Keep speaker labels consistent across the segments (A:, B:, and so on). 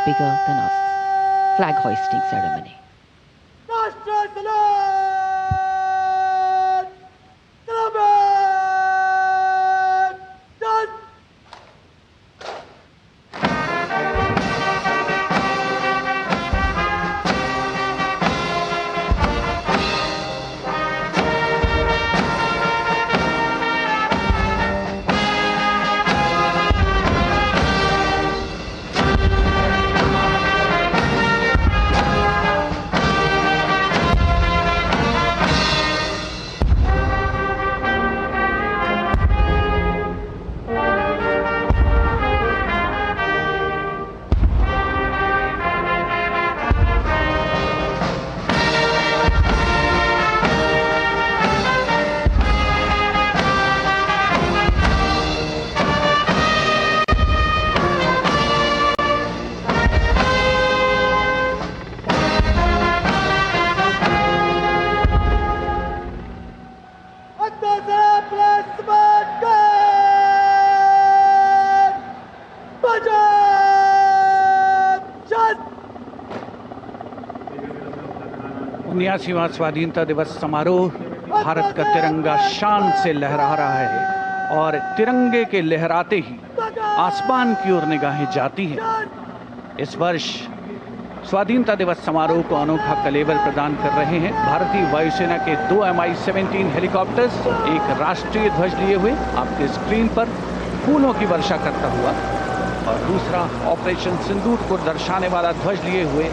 A: bigger than a flag hoisting ceremony.
B: उन्यासीवां स्वाधीनता दिवस समारोह, भारत का तिरंगा शान से लहरा रहा है और तिरंगे के लहराते ही आसमान की ओर निगाहें जाती हैं। इस वर्ष स्वाधीनता दिवस समारोह को अनोखा कलेवर प्रदान कर रहे हैं भारतीय वायुसेना के 2 Mi-17 हेलीकॉप्टर्स, एक राष्ट्रीय ध्वज लिए हुए आपके स्क्रीन पर फूलों की वर्षा करता हुआ, और दूसरा ऑपरेशन सिंदूर को दर्शाने वाला ध्वज लिए हुए।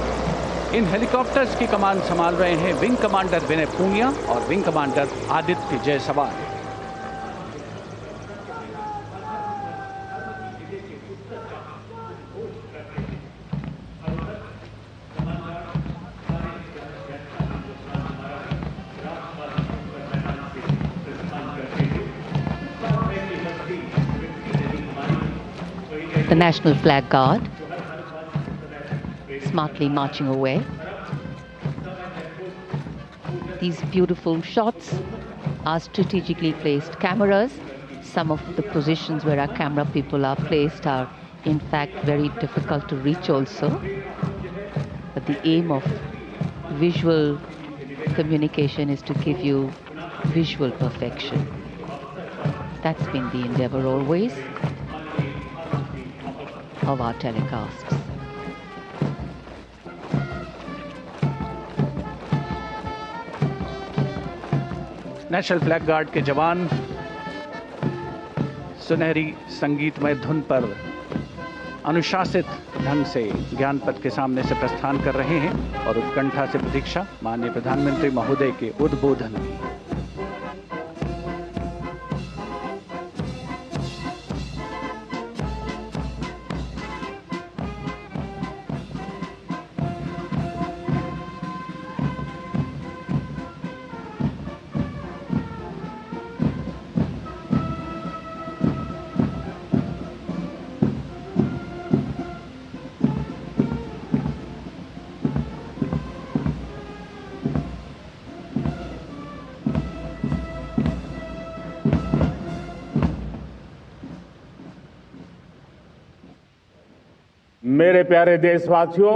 B: इन हेलीकॉप्टर्स की कमान संभाल रहे हैं विंग कमांडर विनय पूनिया और wing commander Aditya Jaiswal.
A: The National Flag Guard smartly marching away. These beautiful shots are strategically placed cameras. Some of the positions where our camera people are placed are in fact very difficult to reach also. But the aim of visual communication is to give you visual perfection. That's been the endeavor always of our telecasts.
B: National flag guard के जवान सुनहरी संगीतमय धुन पर अनुशासित ढंग से ज्ञानपथ के सामने से प्रस्थान कर रहे हैं और उत्कंठा से प्रतीक्षा माननीय प्रधानमंत्री महोदय के उद्बोधन की।
C: मेरे प्यारे देशवासियों,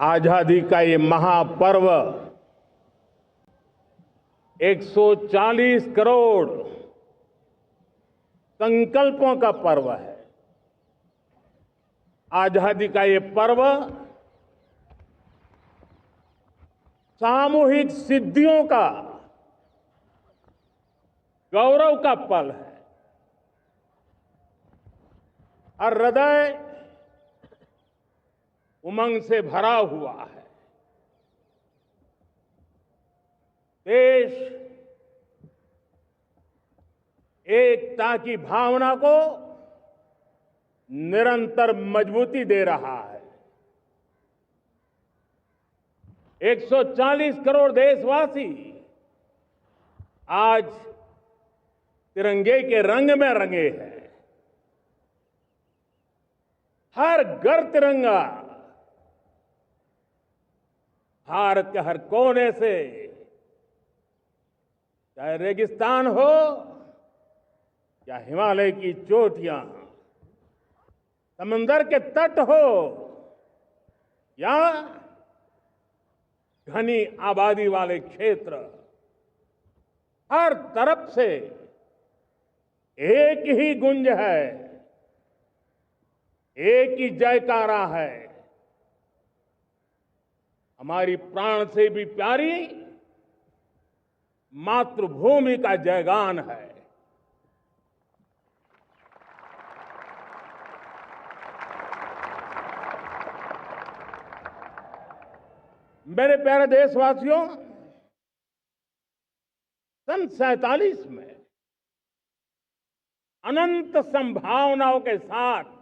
C: आजादी का ये महापर्व 140 करोड़ संकल्पों का पर्व है। आजादी का ये पर्व सामूहिक सिद्धियों का गौरव का पल है और हृदय उमंग से भरा हुआ है। देश एकता की भावना को निरंतर मजबूती दे रहा है। 140 करोड़ देशवासी आज तिरंगे के रंग में रंगे हैं। हर घर तिरंगा, भारत के हर कोने से चाहे रेगिस्तान हो या हिमालय की चोटियां, समंदर के तट हो या घनी आबादी वाले क्षेत्र, हर तरफ से एक ही गुंज है, एक ही जयकारा है। हमारी प्राण से भी प्यारी मातृभूमि का जयगान है। मेरे प्यारे देशवासियों, सन 47 में अनंत संभावनाओं के साथ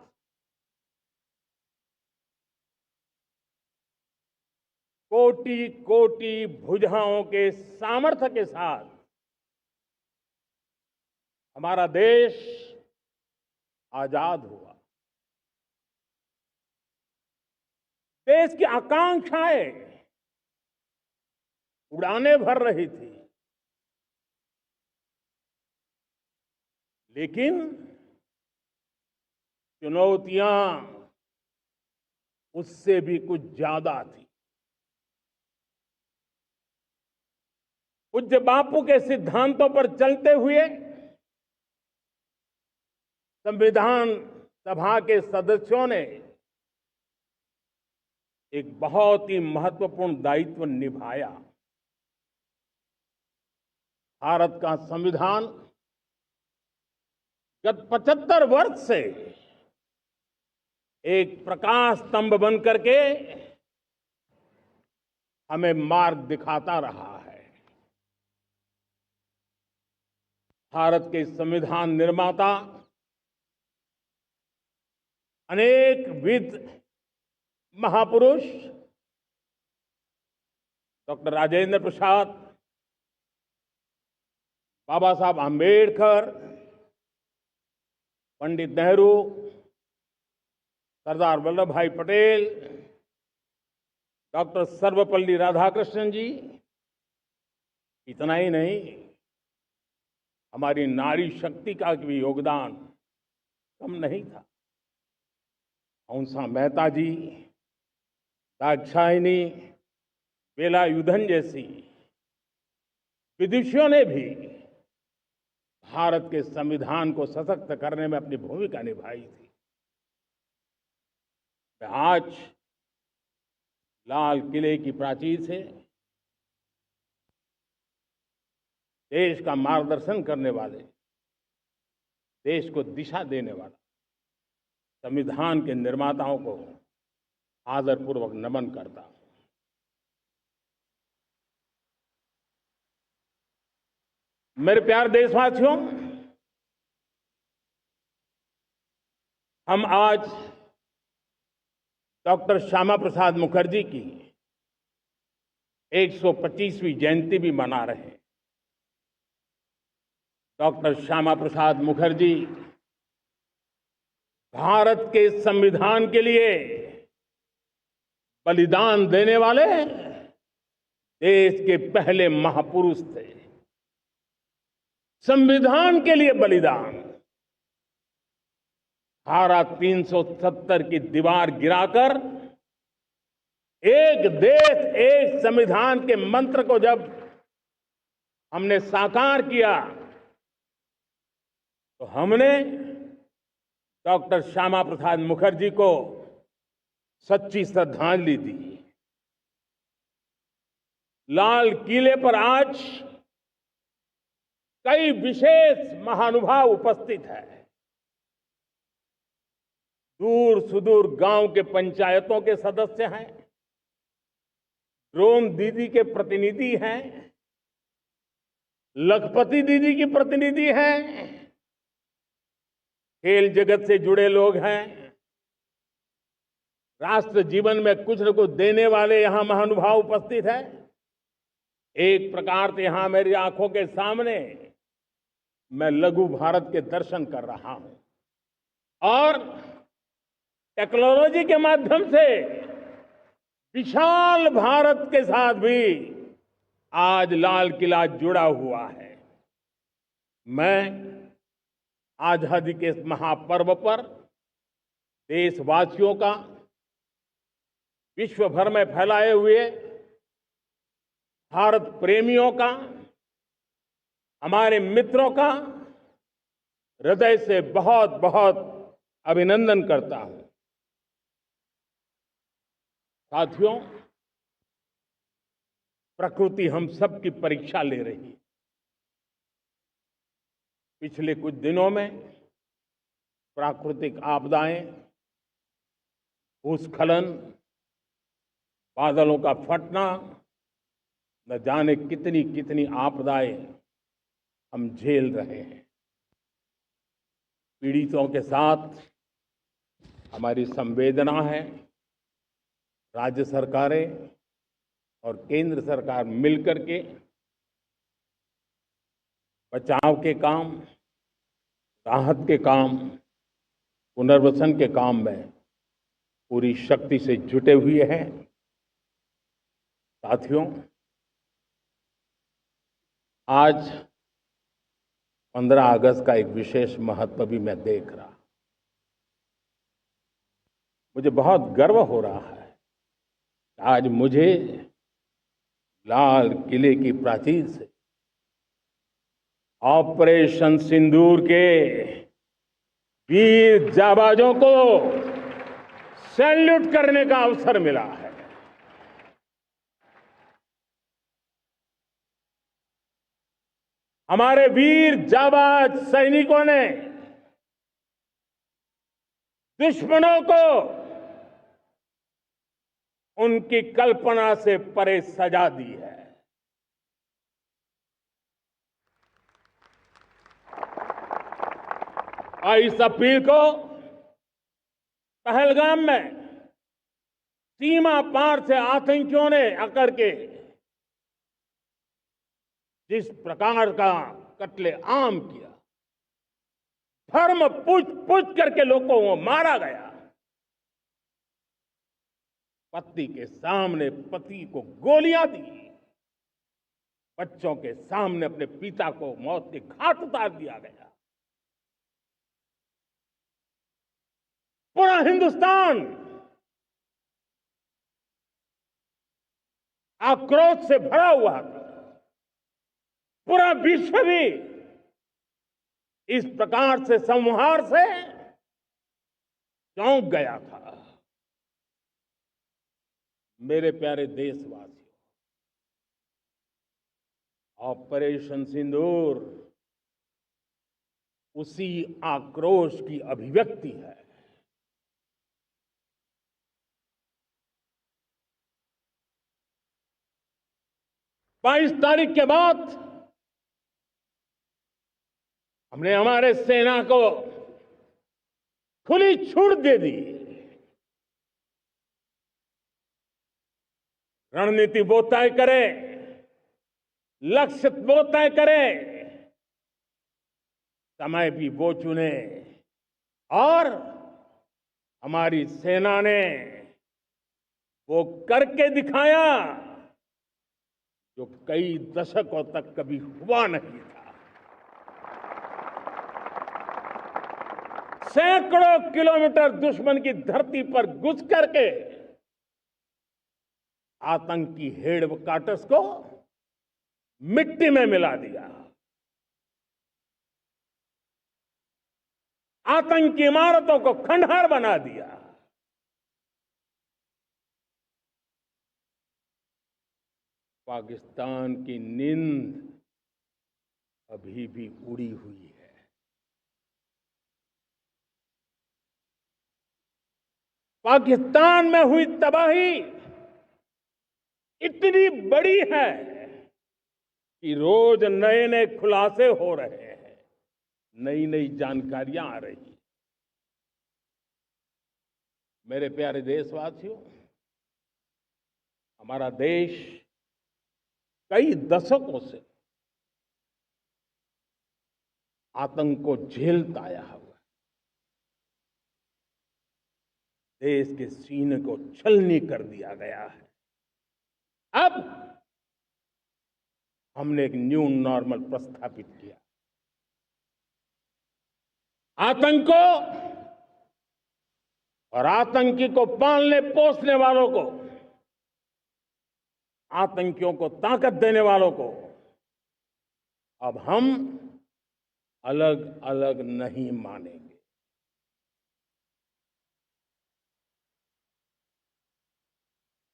C: कोटि कोटि भुजाओं के सामर्थ्य के साथ हमारा देश आजाद हुआ। देश की आकांक्षाएं उड़ाने भर रही थी, लेकिन चुनौतियां उससे भी कुछ ज्यादा थी। पूज्य बापू के सिद्धांतों पर चलते हुए संविधान सभा के सदस्यों ने एक बहुत ही महत्वपूर्ण दायित्व निभाया। भारत का संविधान गत 75 वर्ष से एक प्रकाश स्तंभ बन करके हमें मार्ग दिखाता रहा है। भारत के संविधान निर्माता अनेक विद महापुरुष डॉक्टर राजेंद्र प्रसाद, बाबा साहब आंबेडकर, पंडित नेहरू, सरदार वल्लभ भाई पटेल, डॉक्टर सर्वपल्ली राधाकृष्णन जी, इतना ही नहीं, हमारी नारी शक्ति का भी योगदान कम नहीं था। हंसा मेहता जी, दाक्षायणी, वेलायुधन जैसी विदुषियों ने भी भारत के संविधान को सशक्त करने में अपनी भूमिका निभाई थी। आज लाल किले की प्राचीर से देश का मार्गदर्शन करने वाले, देश को दिशा देने वाला संविधान के निर्माताओं को आदरपूर्वक नमन करता हूं। मेरे प्यारे देशवासियों, हम आज डॉक्टर श्यामा प्रसाद मुखर्जी की 125वीं जयंती भी मना रहे हैं। डॉक्टर श्यामा प्रसाद मुखर्जी भारत के संविधान के लिए बलिदान देने वाले देश के पहले महापुरुष थे। संविधान के लिए बलिदान, धारा 370 की दीवार गिराकर एक देश एक संविधान के मंत्र को जब हमने साकार किया तो हमने डॉक्टर श्यामा प्रसाद मुखर्जी को सच्ची श्रद्धांजलि दी। लाल किले पर आज कई विशेष महानुभाव उपस्थित हैं। दूर सुदूर गांव के पंचायतों के सदस्य हैं, ड्रोन दीदी के प्रतिनिधि हैं, लखपति दीदी की प्रतिनिधि हैं, खेल जगत से जुड़े लोग हैं, राष्ट्र जीवन में कुछ न कुछ देने वाले यहां महानुभाव उपस्थित हैं। एक प्रकार से यहां मेरी आंखों के सामने मैं लघु भारत के दर्शन कर रहा हूं और टेक्नोलॉजी के माध्यम से विशाल भारत के साथ भी आज लाल किला जुड़ा हुआ है। मैं आजादी के इस महापर्व पर देशवासियों का विश्व भर में फैलाए हुए भारत प्रेमियों का, हमारे मित्रों का हृदय से बहुत बहुत अभिनंदन करता हूं। साथियों, प्रकृति हम सब की परीक्षा ले रही है। पिछले कुछ दिनों में प्राकृतिक आपदाएं, भूस्खलन, बादलों का फटना, न जाने कितनी कितनी आपदाएं हम झेल रहे हैं। पीड़ितों के साथ हमारी संवेदना है। राज्य सरकारें और केंद्र सरकार मिलकर के बचाव के काम, राहत के काम, पुनर्वसन के काम में पूरी शक्ति से जुटे हुए हैं। साथियों, आज 15 अगस्त का एक विशेष महत्व भी मैं देख रहा। मुझे बहुत गर्व हो रहा है। आज मुझे लाल किले की प्राचीर से ऑपरेशन सिंदूर के वीर जाबाजों को सैल्यूट करने का अवसर मिला है। हमारे वीर जाबाज सैनिकों ने दुश्मनों को उनकी कल्पना से परे सजा दी है। और इस अपील को पहलगाम में सीमा पार से आतंकियों ने आकर के जिस प्रकार का कत्ले आम किया, धर्म पूछ करके लोगों को मारा गया। पत्नी के सामने पति को गोलियां दी, बच्चों के सामने अपने पिता को मौत के घाट उतार दिया गया। पूरा हिंदुस्तान आक्रोश से भरा हुआ था। पूरा विश्व भी इस प्रकार से संहार से चौंक गया था। मेरे प्यारे देशवासियों, ऑपरेशन सिंदूर उसी आक्रोश की अभिव्यक्ति है। बाईस तारीख के बाद हमने हमारे सेना को खुली छूट दे दी। रणनीति वो तय करे, लक्ष्य वो तय करे, समय भी वो चुने। और हमारी सेना ने वो करके दिखाया जो कई दशकों तक कभी हुआ नहीं था। सैकड़ों किलोमीटर दुश्मन की धरती पर घुस करके आतंकी हेडक्वार्टर्स को मिट्टी में मिला दिया। आतंकी इमारतों को खंडहर बना दिया। पाकिस्तान की नींद अभी भी उड़ी हुई है। पाकिस्तान में हुई तबाही इतनी बड़ी है कि रोज नए नए खुलासे हो रहे हैं, नई नई जानकारियां आ रही हैं। मेरे प्यारे देशवासियों, हमारा देश कई दशकों से आतंक को झेलता आया हुआ है। देश के सीने को छलनी कर दिया गया है। अब हमने एक न्यू नॉर्मल प्रस्थापित किया। आतंक को और आतंकी को पालने पोसने वालों को, आतंकियों को ताकत देने वालों को अब हम अलग अलग नहीं मानेंगे।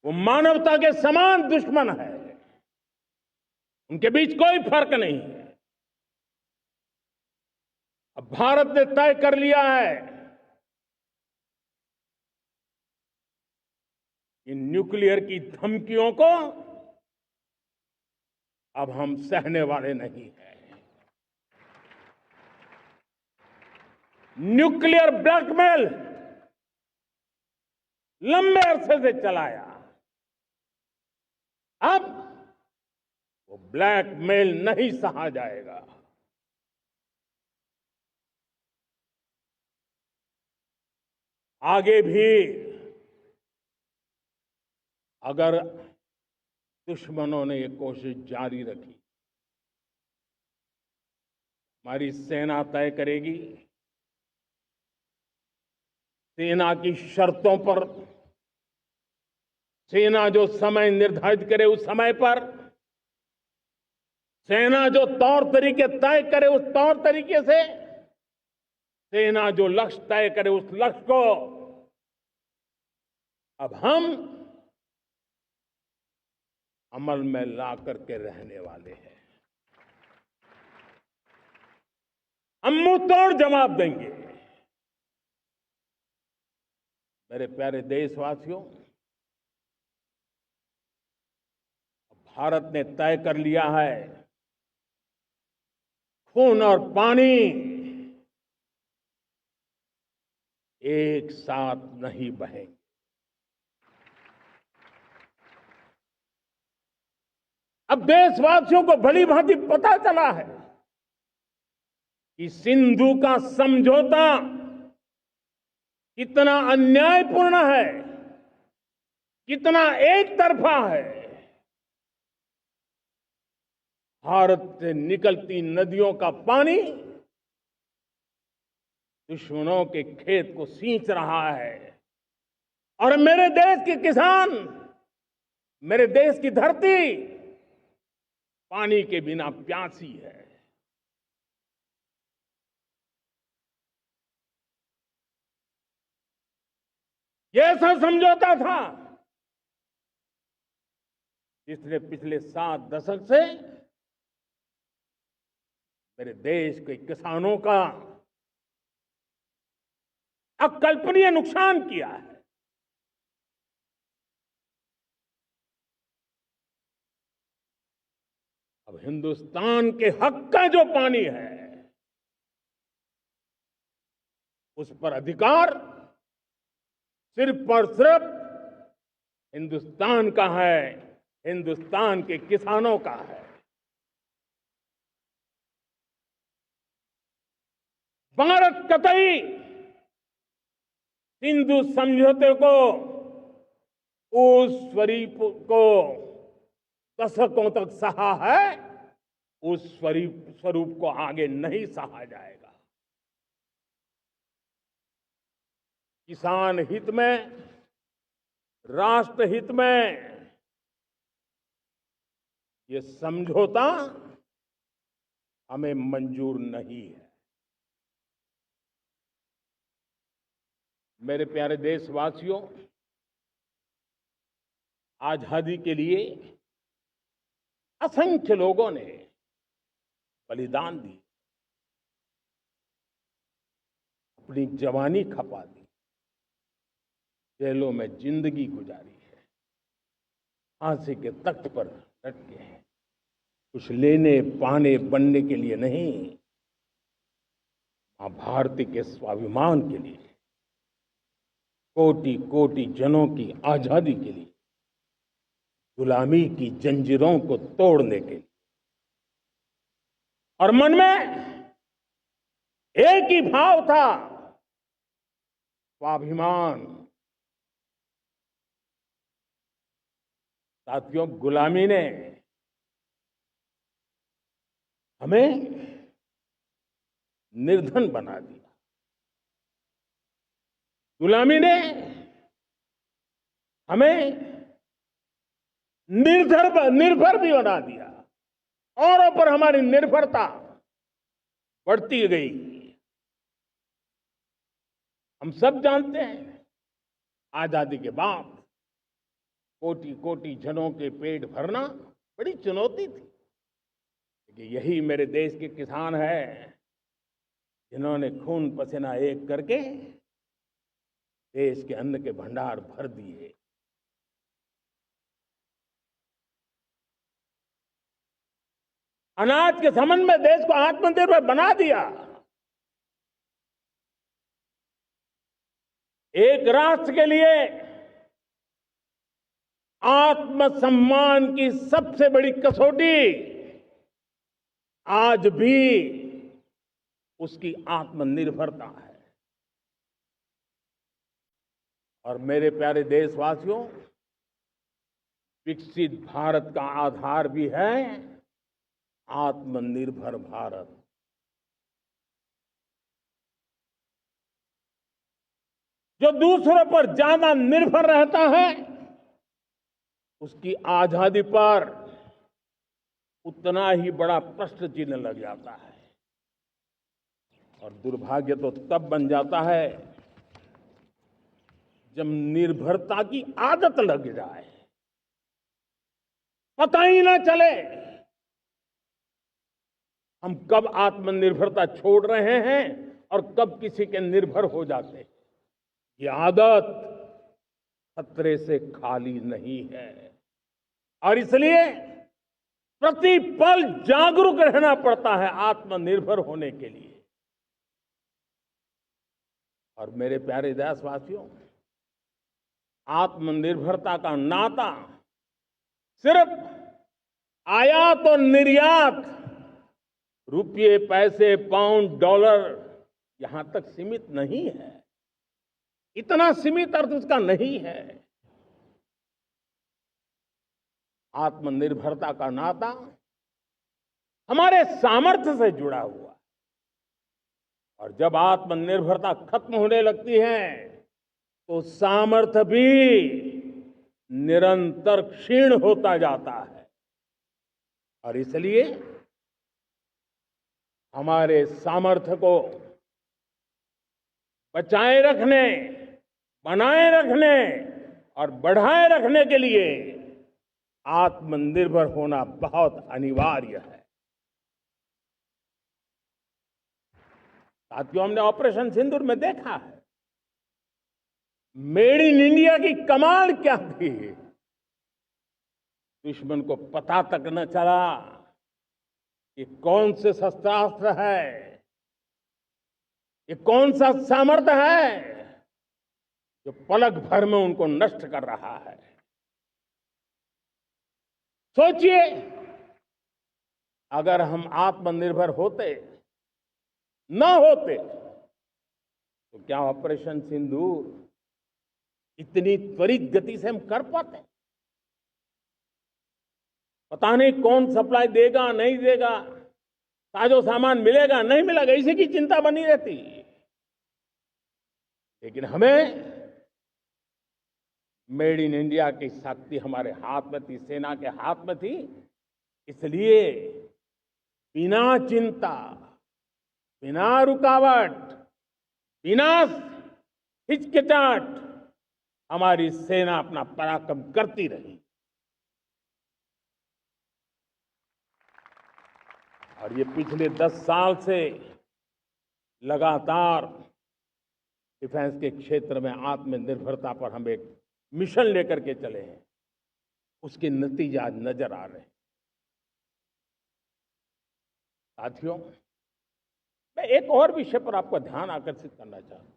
C: वो मानवता के समान दुश्मन है, उनके बीच कोई फर्क नहीं है। अब भारत ने तय कर लिया है कि न्यूक्लियर की धमकियों को अब हम सहने वाले नहीं हैं। न्यूक्लियर ब्लैकमेल लंबे अरसे से चलाया, अब वो ब्लैकमेल नहीं सहा जाएगा। आगे भी अगर दुश्मनों ने ये कोशिश जारी रखी, हमारी सेना तय करेगी, सेना की शर्तों पर, सेना जो समय निर्धारित करे उस समय पर, सेना जो तौर तरीके तय करे उस तौर तरीके से, सेना जो लक्ष्य तय करे उस लक्ष्य को अब हम अमल में ला करके रहने वाले हैं। हम मुंह तोड़ जवाब देंगे। मेरे प्यारे देशवासियों, भारत ने तय कर लिया है, खून और पानी एक साथ नहीं बहेंगे। अब देशवासियों को भली भांति पता चला है कि सिंधु का समझौता कितना अन्यायपूर्ण है, कितना एक तरफा है। भारत से निकलती नदियों का पानी दुश्मनों के खेत को सींच रहा है और मेरे देश के किसान, मेरे देश की धरती पानी के बिना प्यासी है। ये ऐसा समझौता था जिसने पिछले 7 दशक से मेरे देश के किसानों का अकल्पनीय नुकसान किया है। अब हिंदुस्तान के हक का जो पानी है उस पर अधिकार सिर्फ और सिर्फ हिंदुस्तान का है, हिंदुस्तान के किसानों का है। भारत कतई सिंधु समझौते को, उस स्वरूप को दशकों तक सहा है, उस स्वरूप को आगे नहीं सहा जाएगा। किसान हित में, राष्ट्र हित में ये समझौता हमें मंजूर नहीं है। मेरे प्यारे देशवासियों, आजादी के लिए असंख्य लोगों ने बलिदान दी, अपनी जवानी खपा दी, जेलों में जिंदगी गुजारी है, फांसी के तख्त पर लटके हैं, कुछ लेने पाने बनने के लिए नहीं, मां भारती के स्वाभिमान के लिए, कोटि कोटि जनों की आजादी के लिए, गुलामी की जंजीरों को तोड़ने के लिए। और मन में एक ही भाव था, स्वाभिमान। साथियों, गुलामी ने हमें निर्धन बना दिया, गुलामी ने हमें निर्भर भी बना दिया। औरों पर हमारी निर्भरता बढ़ती गई। हम सब जानते हैं, आजादी के बाद कोटि कोटि जनों के पेट भरना बड़ी चुनौती थी। लेकिन यही मेरे देश के किसान हैं जिन्होंने खून पसीना एक करके देश के अन्न के भंडार भर दिए। अनाज के संबंध में देश को आत्मनिर्भर बना दिया। एक राष्ट्र के लिए आत्मसम्मान की सबसे बड़ी कसौटी आज भी उसकी आत्मनिर्भरता है। और मेरे प्यारे देशवासियों, विकसित भारत का आधार भी है आत्मनिर्भर भारत। जो दूसरों पर ज्यादा निर्भर रहता है उसकी आजादी पर उतना ही बड़ा प्रश्न चिन्ह लग जाता है। और दुर्भाग्य तो तब बन जाता है जब निर्भरता की आदत लग जाए, पता ही ना चले हम कब आत्मनिर्भरता छोड़ रहे हैं और कब किसी के निर्भर हो जाते हैं। ये आदत खतरे से खाली नहीं है और इसलिए प्रतिपल जागरूक रहना पड़ता है आत्मनिर्भर होने के लिए। और मेरे प्यारे देशवासियों, आत्मनिर्भरता का नाता सिर्फ आयात और निर्यात, रुपये, पैसे, पाउंड, डॉलर यहां तक सीमित नहीं है। इतना सीमित अर्थ उसका नहीं है। आत्मनिर्भरता का नाता हमारे सामर्थ्य से जुड़ा हुआ है। और जब आत्मनिर्भरता खत्म होने लगती है तो सामर्थ्य भी निरंतर क्षीण होता जाता है। और इसलिए हमारे सामर्थ्य को बचाए रखने, बनाए रखने और बढ़ाए रखने के लिए आत्मनिर्भर होना बहुत अनिवार्य है। साथियों, हमने ऑपरेशन सिंदूर में देखा है मेड इन इंडिया की कमाल क्या थी। दुश्मन को पता तक न चला कि कौन से शस्त्रास्त्र है, ये कौन सा सामर्थ्य है जो पलक भर में उनको नष्ट कर रहा है। सोचिए, अगर हम आत्मनिर्भर होते न होते तो क्या ऑपरेशन सिंदूर इतनी त्वरित गति से हम कर पाते? पता नहीं कौन सप्लाई देगा, नहीं देगा, साजो सामान मिलेगा, नहीं मिलेगा, इसी की चिंता बनी रहती। लेकिन हमें मेड इन इंडिया की शक्ति हमारे हाथ में थी, सेना के हाथ में थी। इसलिए बिना चिंता, बिना रुकावट, बिना हिचकिचाहट हमारी सेना अपना पराक्रम करती रही। और ये पिछले 10 साल से लगातार डिफेंस के क्षेत्र में आत्मनिर्भरता पर हम एक मिशन लेकर के चले हैं, उसके नतीजे आज नजर आ रहे हैं। साथियों, मैं एक और विषय पर आपका ध्यान आकर्षित करना चाहता हूं।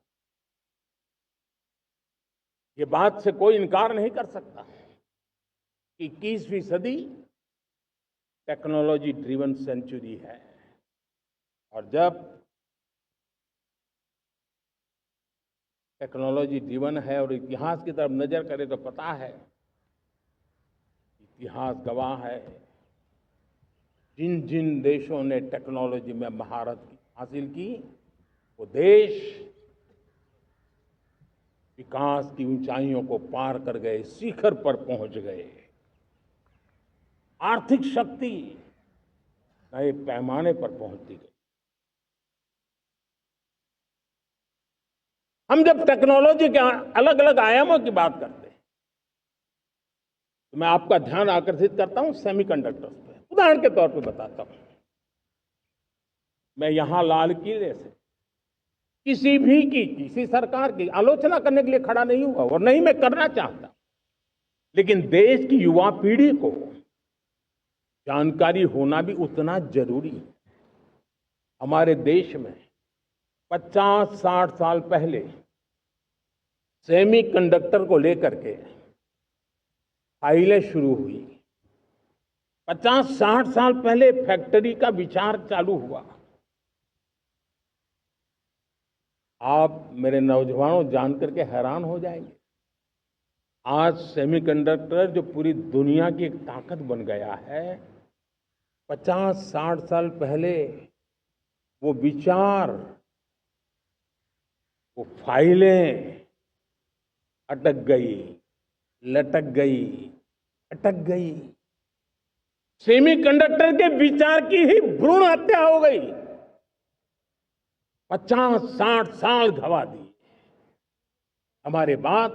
C: ये बात से कोई इनकार नहीं कर सकता कि 21वीं सदी टेक्नोलॉजी ड्रिवन सेंचुरी है। और जब टेक्नोलॉजी ड्रिवन है और इतिहास की तरफ नजर करें तो पता है, इतिहास गवाह है, जिन जिन देशों ने टेक्नोलॉजी में महारत हासिल की वो देश विकास की ऊंचाइयों को पार कर गए, शिखर पर पहुंच गए। आर्थिक शक्ति नए पैमाने पर पहुंचती गई। हम जब टेक्नोलॉजी के अलग अलग आयामों की बात करते हैं तो मैं आपका ध्यान आकर्षित करता हूं सेमीकंडक्टर्स पे। उदाहरण के तौर पे बताता हूं, मैं यहां लाल किले से किसी सरकार की आलोचना करने के लिए खड़ा नहीं हुआ और नहीं मैं करना चाहता, लेकिन देश की युवा पीढ़ी को जानकारी होना भी उतना जरूरी है। हमारे देश में 50-60 साल पहले सेमीकंडक्टर को लेकर के फाइलें शुरू हुई। 50-60 साल पहले फैक्ट्री का विचार चालू हुआ। आप मेरे नौजवानों जानकर के हैरान हो जाएंगे, आज सेमीकंडक्टर जो पूरी दुनिया की एक ताकत बन गया है, 50-60 साल पहले वो विचार, वो फाइलें अटक गई, लटक गई, अटक गई। सेमीकंडक्टर के विचार की ही भ्रूण हत्या हो गई। 50-60 साल गवा दिए। हमारे बाद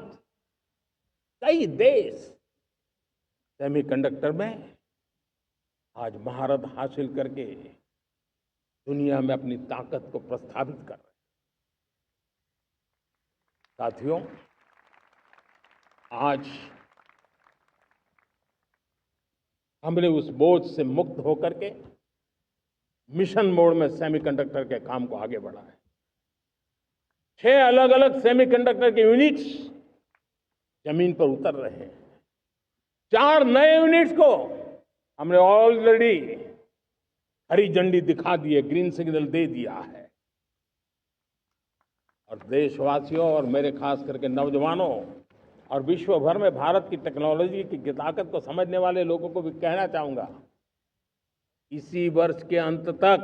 C: कई देश सेमीकंडक्टर में आज महारत हासिल करके दुनिया में अपनी ताकत को प्रस्थापित कर रहे हैं। साथियों, आज हमने उस बोझ से मुक्त होकर के मिशन मोड में सेमीकंडक्टर के काम को आगे बढ़ा है। 6 अलग अलग सेमीकंडक्टर के यूनिट्स जमीन पर उतर रहे हैं। 4 नए यूनिट्स को हमने ऑलरेडी हरी झंडी दिखा दी है, ग्रीन सिग्नल दे दिया है। और देशवासियों और मेरे खास करके नौजवानों और विश्व भर में भारत की टेक्नोलॉजी की ताकत को समझने वाले लोगों को भी कहना चाहूंगा, इसी वर्ष के अंत तक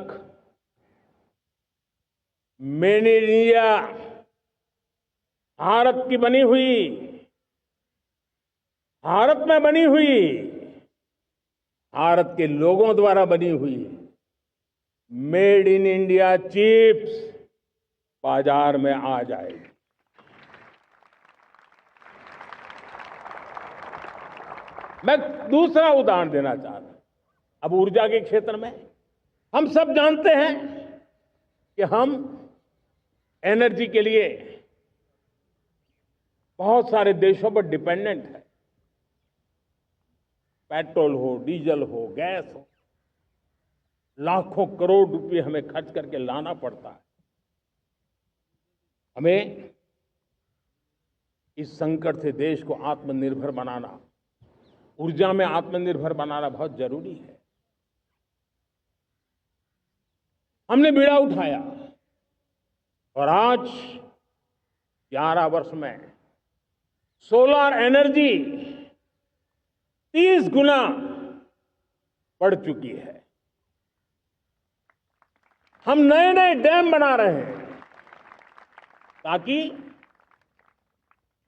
C: मेड इन इंडिया, भारत की बनी हुई, भारत में बनी हुई, भारत के लोगों द्वारा बनी हुई मेड इन इंडिया चिप्स बाजार में आ जाएगी। मैं दूसरा उदाहरण देना चाहता हूं। अब ऊर्जा के क्षेत्र में हम सब जानते हैं कि हम एनर्जी के लिए बहुत सारे देशों पर डिपेंडेंट है। पेट्रोल हो, डीजल हो, गैस हो, लाखों करोड़ रुपए हमें खर्च करके लाना पड़ता है। हमें इस संकट से देश को आत्मनिर्भर बनाना, ऊर्जा में आत्मनिर्भर बनाना बहुत जरूरी है। हमने बीड़ा उठाया और आज 11 वर्ष में सोलर एनर्जी 30 गुना बढ़ चुकी है। हम नए नए डैम बना रहे हैं ताकि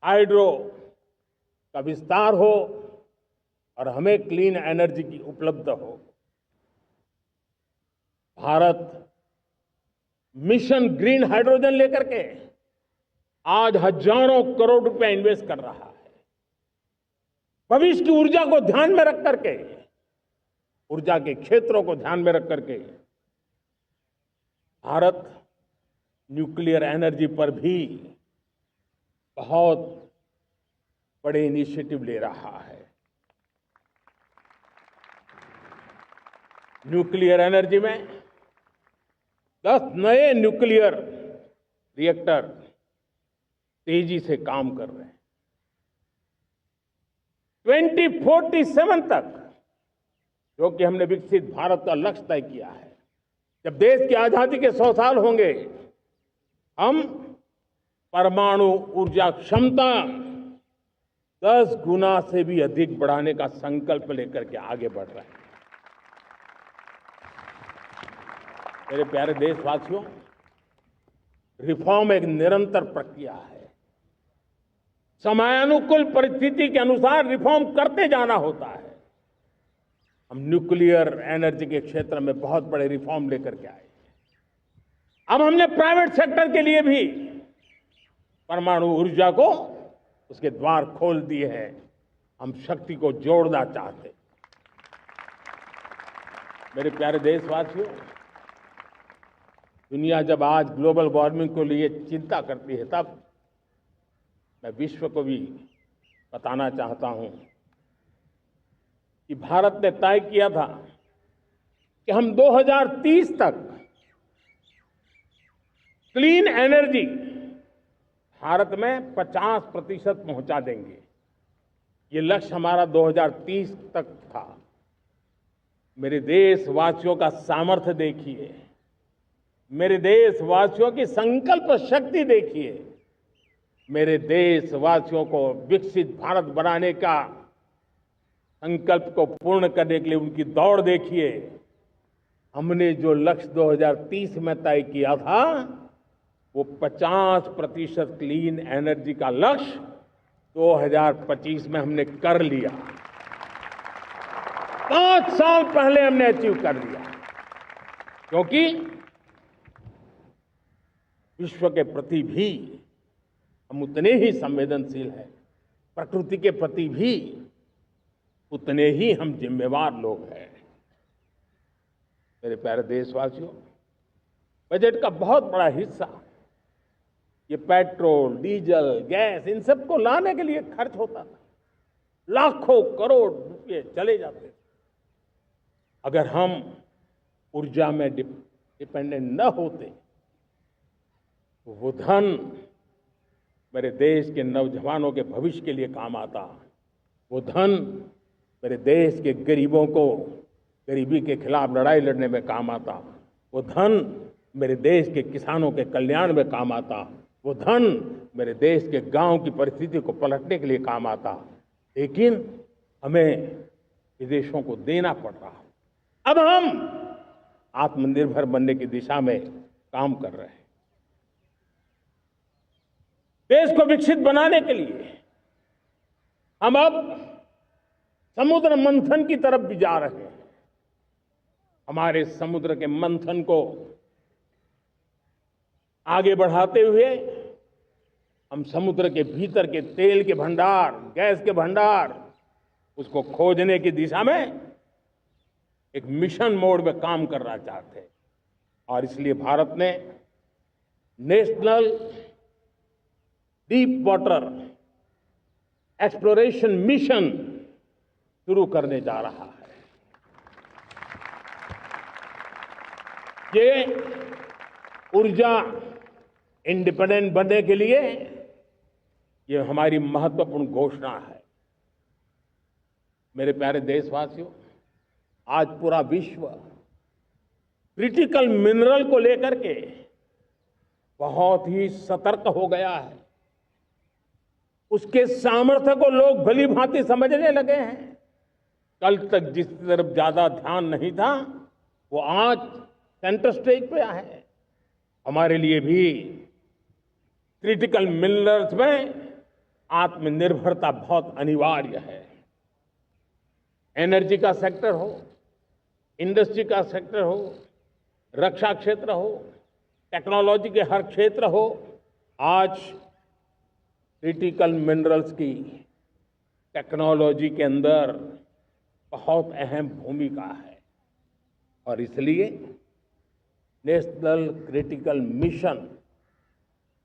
C: हाइड्रो का विस्तार हो और हमें क्लीन एनर्जी की उपलब्ध हो। भारत मिशन ग्रीन हाइड्रोजन लेकर के आज हजारों करोड़ रुपए इन्वेस्ट कर रहा है। भविष्य की ऊर्जा को ध्यान में रख करके, ऊर्जा के क्षेत्रों को ध्यान में रख करके भारत न्यूक्लियर एनर्जी पर भी बहुत बड़े इनिशिएटिव ले रहा है। न्यूक्लियर एनर्जी में 10 नए न्यूक्लियर रिएक्टर तेजी से काम कर रहे हैं। 2047 तक, जो कि हमने विकसित भारत का लक्ष्य तय किया है, जब देश की आजादी के 100 साल होंगे, हम परमाणु ऊर्जा क्षमता 10 गुना से भी अधिक बढ़ाने का संकल्प लेकर के आगे बढ़ रहे हैं। मेरे प्यारे देशवासियों, रिफॉर्म एक निरंतर प्रक्रिया है। समयानुकूल परिस्थिति के अनुसार रिफॉर्म करते जाना होता है। हम न्यूक्लियर एनर्जी के क्षेत्र में बहुत बड़े रिफॉर्म लेकर के आए। अब हमने प्राइवेट सेक्टर के लिए भी परमाणु ऊर्जा को उसके द्वार खोल दिए हैं। हम शक्ति को जोड़ना चाहते हैं। मेरे प्यारे देशवासियों, दुनिया जब आज ग्लोबल वार्मिंग को लिए चिंता करती है, तब मैं विश्व को भी बताना चाहता हूं कि भारत ने तय किया था कि हम 2030 तक क्लीन एनर्जी भारत में 50% पहुंचा देंगे। ये लक्ष्य हमारा 2030 तक था। मेरे देशवासियों का सामर्थ्य देखिए, मेरे देशवासियों की संकल्प शक्ति देखिए, मेरे देशवासियों को विकसित भारत बनाने का संकल्प को पूर्ण करने के लिए उनकी दौड़ देखिए। हमने जो लक्ष्य 2030 में तय किया था, वो 50% क्लीन एनर्जी का लक्ष्य 2025 में हमने कर लिया। 5 साल पहले हमने अचीव कर लिया, क्योंकि विश्व के प्रति भी हम उतने ही संवेदनशील हैं, प्रकृति के प्रति भी उतने ही हम जिम्मेवार लोग हैं। मेरे प्यारे देशवासियों, बजट का बहुत बड़ा हिस्सा ये पेट्रोल, डीजल, गैस, इन सबको लाने के लिए खर्च होता था। लाखों करोड़ रुपए चले जाते थे। अगर हम ऊर्जा में डिपेंडेंट न होते, तो वो धन मेरे देश के नौजवानों के भविष्य के लिए काम आता। वो धन मेरे देश के गरीबों को गरीबी के खिलाफ लड़ाई लड़ने में काम आता। वो धन मेरे देश के किसानों के कल्याण में काम आता। वो धन मेरे देश के गांव की परिस्थिति को पलटने के लिए काम आता। लेकिन हमें विदेशों को देना पड़ रहा। अब हम आत्मनिर्भर बनने की दिशा में काम कर रहे हैं। देश को विकसित बनाने के लिए हम अब समुद्र मंथन की तरफ भी जा रहे हैं। हमारे समुद्र के मंथन को आगे बढ़ाते हुए हम समुद्र के भीतर के तेल के भंडार, गैस के भंडार, उसको खोजने की दिशा में एक मिशन मोड में काम करना चाहते हैं। और इसलिए भारत ने national deep water exploration mission शुरू करने जा रहा है। ये ऊर्जा इंडिपेंडेंट बनने के लिए ये हमारी महत्वपूर्ण घोषणा है। मेरे प्यारे देशवासियों, आज पूरा विश्व क्रिटिकल मिनरल को लेकर के बहुत ही सतर्क हो गया है। उसके सामर्थ्य को लोग भली भांति समझने लगे हैं। कल तक जिस तरफ ज्यादा ध्यान नहीं था, वो आज सेंटर स्टेज पे है। हमारे लिए भी क्रिटिकल मिनरल्स में आत्मनिर्भरता बहुत अनिवार्य है। एनर्जी का सेक्टर हो, इंडस्ट्री का सेक्टर हो, रक्षा क्षेत्र हो, टेक्नोलॉजी के हर क्षेत्र हो, आज क्रिटिकल मिनरल्स की टेक्नोलॉजी के अंदर बहुत अहम भूमिका है। और इसलिए नेशनल क्रिटिकल मिशन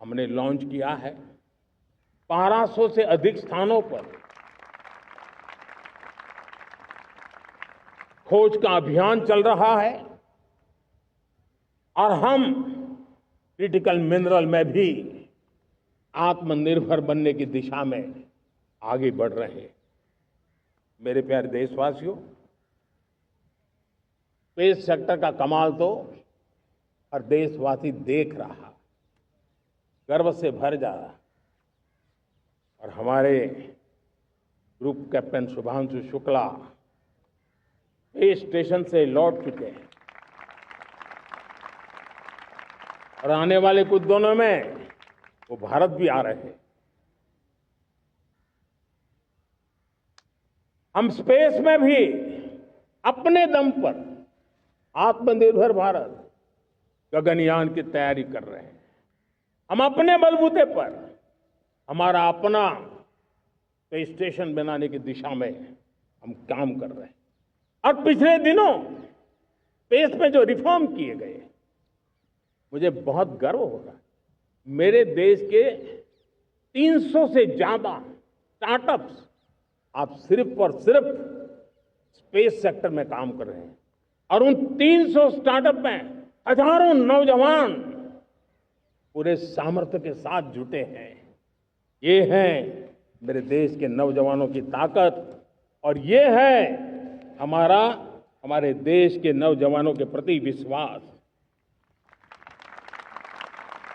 C: हमने लॉन्च किया है। 1200 से अधिक स्थानों पर खोज का अभियान चल रहा है और हम क्रिटिकल मिनरल में भी आत्मनिर्भर बनने की दिशा में आगे बढ़ रहे हैं। मेरे प्यारे देशवासियों, स्पेस सेक्टर का कमाल तो हर देशवासी देख रहा, गर्व से भर जा रहा। और हमारे group captain Shubhanshu Shukla space station से लौट चुके हैं और आने वाले कुछ दिनों में वो भारत भी आ रहे हैं। हम स्पेस में भी अपने दम पर आत्मनिर्भर भारत गगनयान की तैयारी कर रहे हैं। हम अपने बलबूते पर हमारा अपना स्पेस स्टेशन बनाने की दिशा में हम काम कर रहे हैं। और पिछले दिनों स्पेस में जो रिफॉर्म किए गए, मुझे बहुत गर्व हो रहा है। मेरे देश के 300 से ज्यादा स्टार्टअप्स आप सिर्फ और सिर्फ स्पेस सेक्टर में काम कर रहे हैं, और उन 300 स्टार्टअप में हजारों नौजवान पूरे सामर्थ्य के साथ जुटे हैं। ये है मेरे देश के नौजवानों की ताकत, और ये है हमारे देश के नौजवानों के प्रति विश्वास।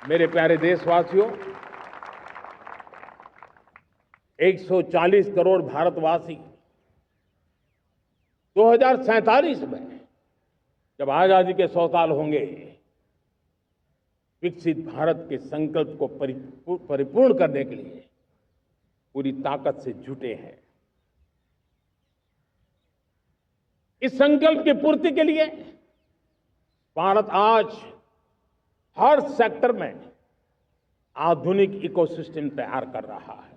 C: मेरे प्यारे देशवासियों, 140 करोड़ भारतवासी 2047 में जब आजादी के 100 साल होंगे, विकसित भारत के संकल्प को परिपूर्ण करने के लिए पूरी ताकत से जुटे हैं। इस संकल्प की पूर्ति के लिए भारत आज हर सेक्टर में आधुनिक इकोसिस्टम तैयार कर रहा है,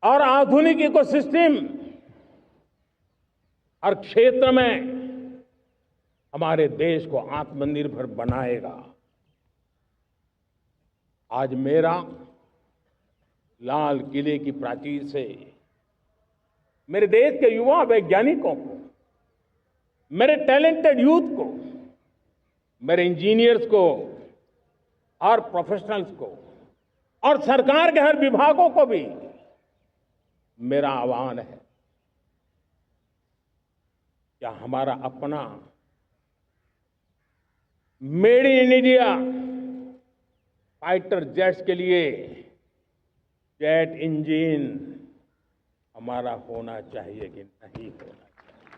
C: और आधुनिक इकोसिस्टम हर क्षेत्र में हमारे देश को आत्मनिर्भर बनाएगा। आज मेरा लाल किले की प्राचीर से मेरे देश के युवा वैज्ञानिकों को, मेरे टैलेंटेड यूथ को, मेरे इंजीनियर्स को और प्रोफेशनल्स को, और सरकार के हर विभागों को भी मेरा आह्वान है, क्या हमारा अपना made in India fighter jets के लिए जेट इंजन हमारा होना चाहिए कि नहीं होना चाहिए?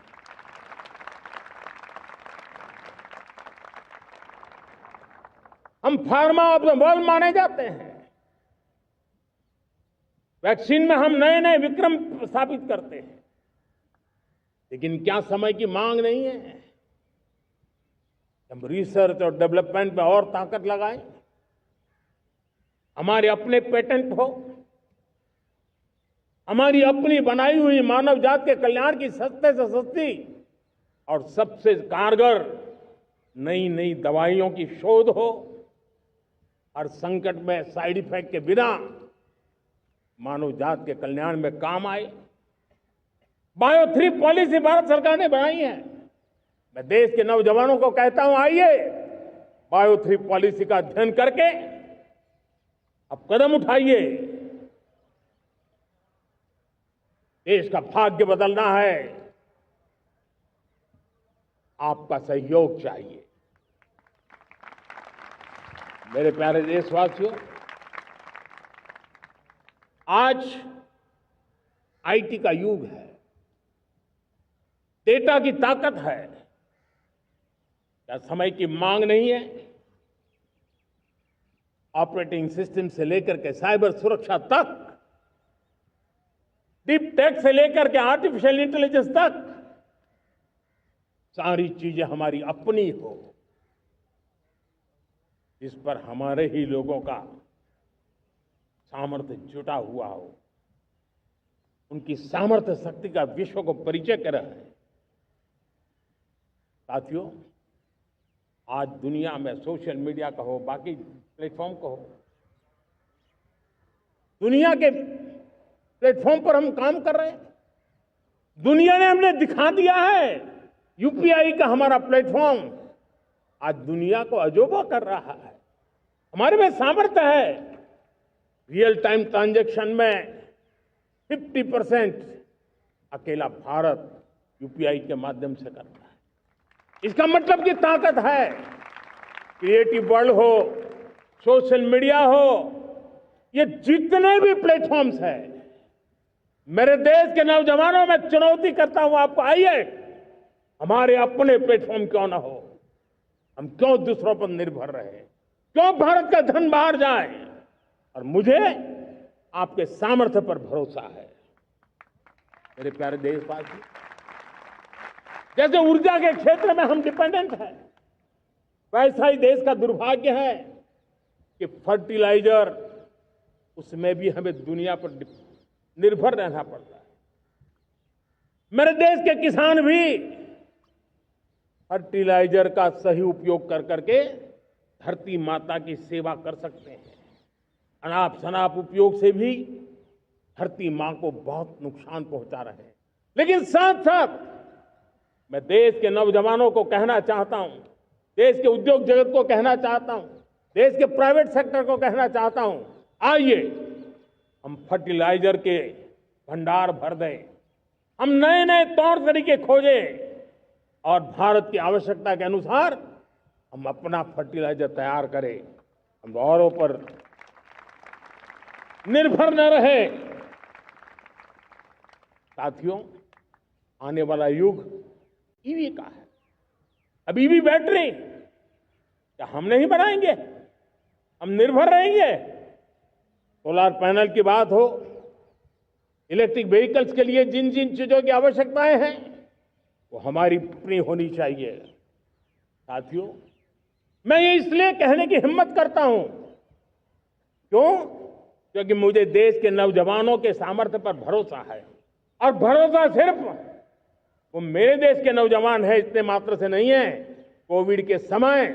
C: हम फार्मा ऑफ द वर्ल्ड माने जाते हैं। वैक्सीन में हम नए नए विक्रम स्थापित करते हैं, लेकिन क्या समय की मांग नहीं है हम रिसर्च और डेवलपमेंट में और ताकत लगाएं? हमारे अपने पेटेंट हो, हमारी अपनी बनाई हुई मानव जात के कल्याण की सस्ते से सस्ती और सबसे कारगर नई नई दवाइयों की शोध हो, और संकट में साइड इफेक्ट के बिना मानव जात के कल्याण में काम आए। बायो 3 पॉलिसी भारत सरकार ने बनाई है। मैं देश के नौजवानों को कहता हूं, आइए बायो 3 पॉलिसी का अध्ययन करके अब कदम उठाइए। देश का भाग्य बदलना है, आपका सहयोग चाहिए। मेरे प्यारे देशवासियों, आज आईटी का युग है, डेटा की ताकत है। क्या समय की मांग नहीं है? ऑपरेटिंग सिस्टम से लेकर के साइबर सुरक्षा तक, डीप टेक से लेकर के आर्टिफिशियल इंटेलिजेंस तक, सारी चीजें हमारी अपनी हो, इस पर हमारे ही लोगों का सामर्थ्य जुटा हुआ हो, उनकी सामर्थ्य शक्ति का विश्व को परिचय कराएं। साथियों, आज दुनिया में सोशल मीडिया का हो, बाकी प्लेटफॉर्म का हो, दुनिया के प्लेटफॉर्म पर हम काम कर रहे हैं। दुनिया ने हमने दिखा दिया है, यूपीआई का हमारा प्लेटफॉर्म आज दुनिया को अजोबा कर रहा है। हमारे में सामर्थ्य है। रियल टाइम ट्रांजैक्शन में 50% अकेला भारत यूपीआई के माध्यम से करता है। इसका मतलब की ताकत है। क्रिएटिव वर्ल्ड हो, सोशल मीडिया हो, ये जितने भी प्लेटफॉर्म्स हैं, मेरे देश के नौजवानों में चुनौती करता हूं आपको, आइए हमारे अपने प्लेटफॉर्म क्यों ना हो, हम क्यों दूसरों पर निर्भर रहे, क्यों भारत का धन बाहर जाए। और मुझे आपके सामर्थ्य पर भरोसा है। मेरे प्यारे देशवासी, जैसे ऊर्जा के क्षेत्र में हम डिपेंडेंट हैं, वैसा ही देश का दुर्भाग्य है कि फर्टिलाइजर, उसमें भी हमें दुनिया पर निर्भर रहना पड़ता है। मेरे देश के किसान भी फर्टिलाइजर का सही उपयोग कर करके धरती माता की सेवा कर सकते हैं। अनाप शनाप उपयोग से भी धरती मां को बहुत नुकसान पहुंचा रहे हैं। लेकिन साथ साथ मैं देश के नौजवानों को कहना चाहता हूं, देश के उद्योग जगत को कहना चाहता हूं, देश के प्राइवेट सेक्टर को कहना चाहता हूं, आइए हम फर्टिलाइजर के भंडार भर दें, हम नए नए तौर तरीके खोजें और भारत की आवश्यकता के अनुसार हम अपना फर्टिलाइजर तैयार करें। हम औरों पर निर्भर न रहे। साथियों, आने वाला युग ईवी का है। अब ईवी बैटरी क्या हम नहीं बनाएंगे? हम निर्भर रहेंगे? सोलर पैनल की बात हो, इलेक्ट्रिक व्हीकल्स के लिए जिन जिन चीजों की आवश्यकताएं हैं वो हमारी अपनी होनी चाहिए। साथियों, मैं ये इसलिए कहने की हिम्मत करता हूं, क्यों? क्योंकि मुझे देश के नौजवानों के सामर्थ्य पर भरोसा है। और भरोसा सिर्फ वो मेरे देश के नौजवान है इतने मात्र से नहीं है। कोविड के समय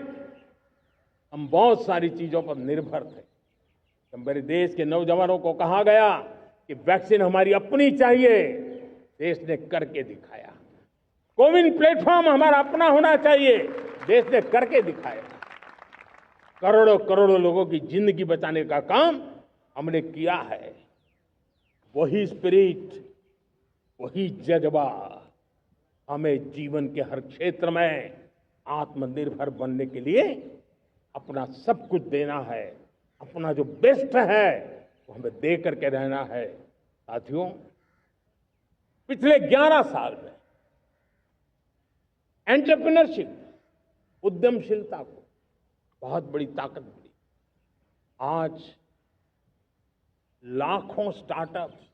C: हम बहुत सारी चीजों पर निर्भर थे। तो मेरे देश के नौजवानों को कहा गया कि वैक्सीन हमारी अपनी चाहिए, देश ने करके दिखाया। कोविन प्लेटफॉर्म हमारा अपना होना चाहिए, देश ने करके दिखाया। करोड़ों करोड़ों लोगों की जिंदगी बचाने का काम हमने किया है। वही स्पिरिट, वही जज्बा हमें जीवन के हर क्षेत्र में आत्मनिर्भर बनने के लिए अपना सब कुछ देना है। अपना जो बेस्ट है वो हमें दे करके रहना है। साथियों, पिछले 11 साल में एंटरप्रेन्योरशिप, उद्यमशीलता को बहुत बड़ी ताकत मिली। आज लाखों स्टार्टअप्स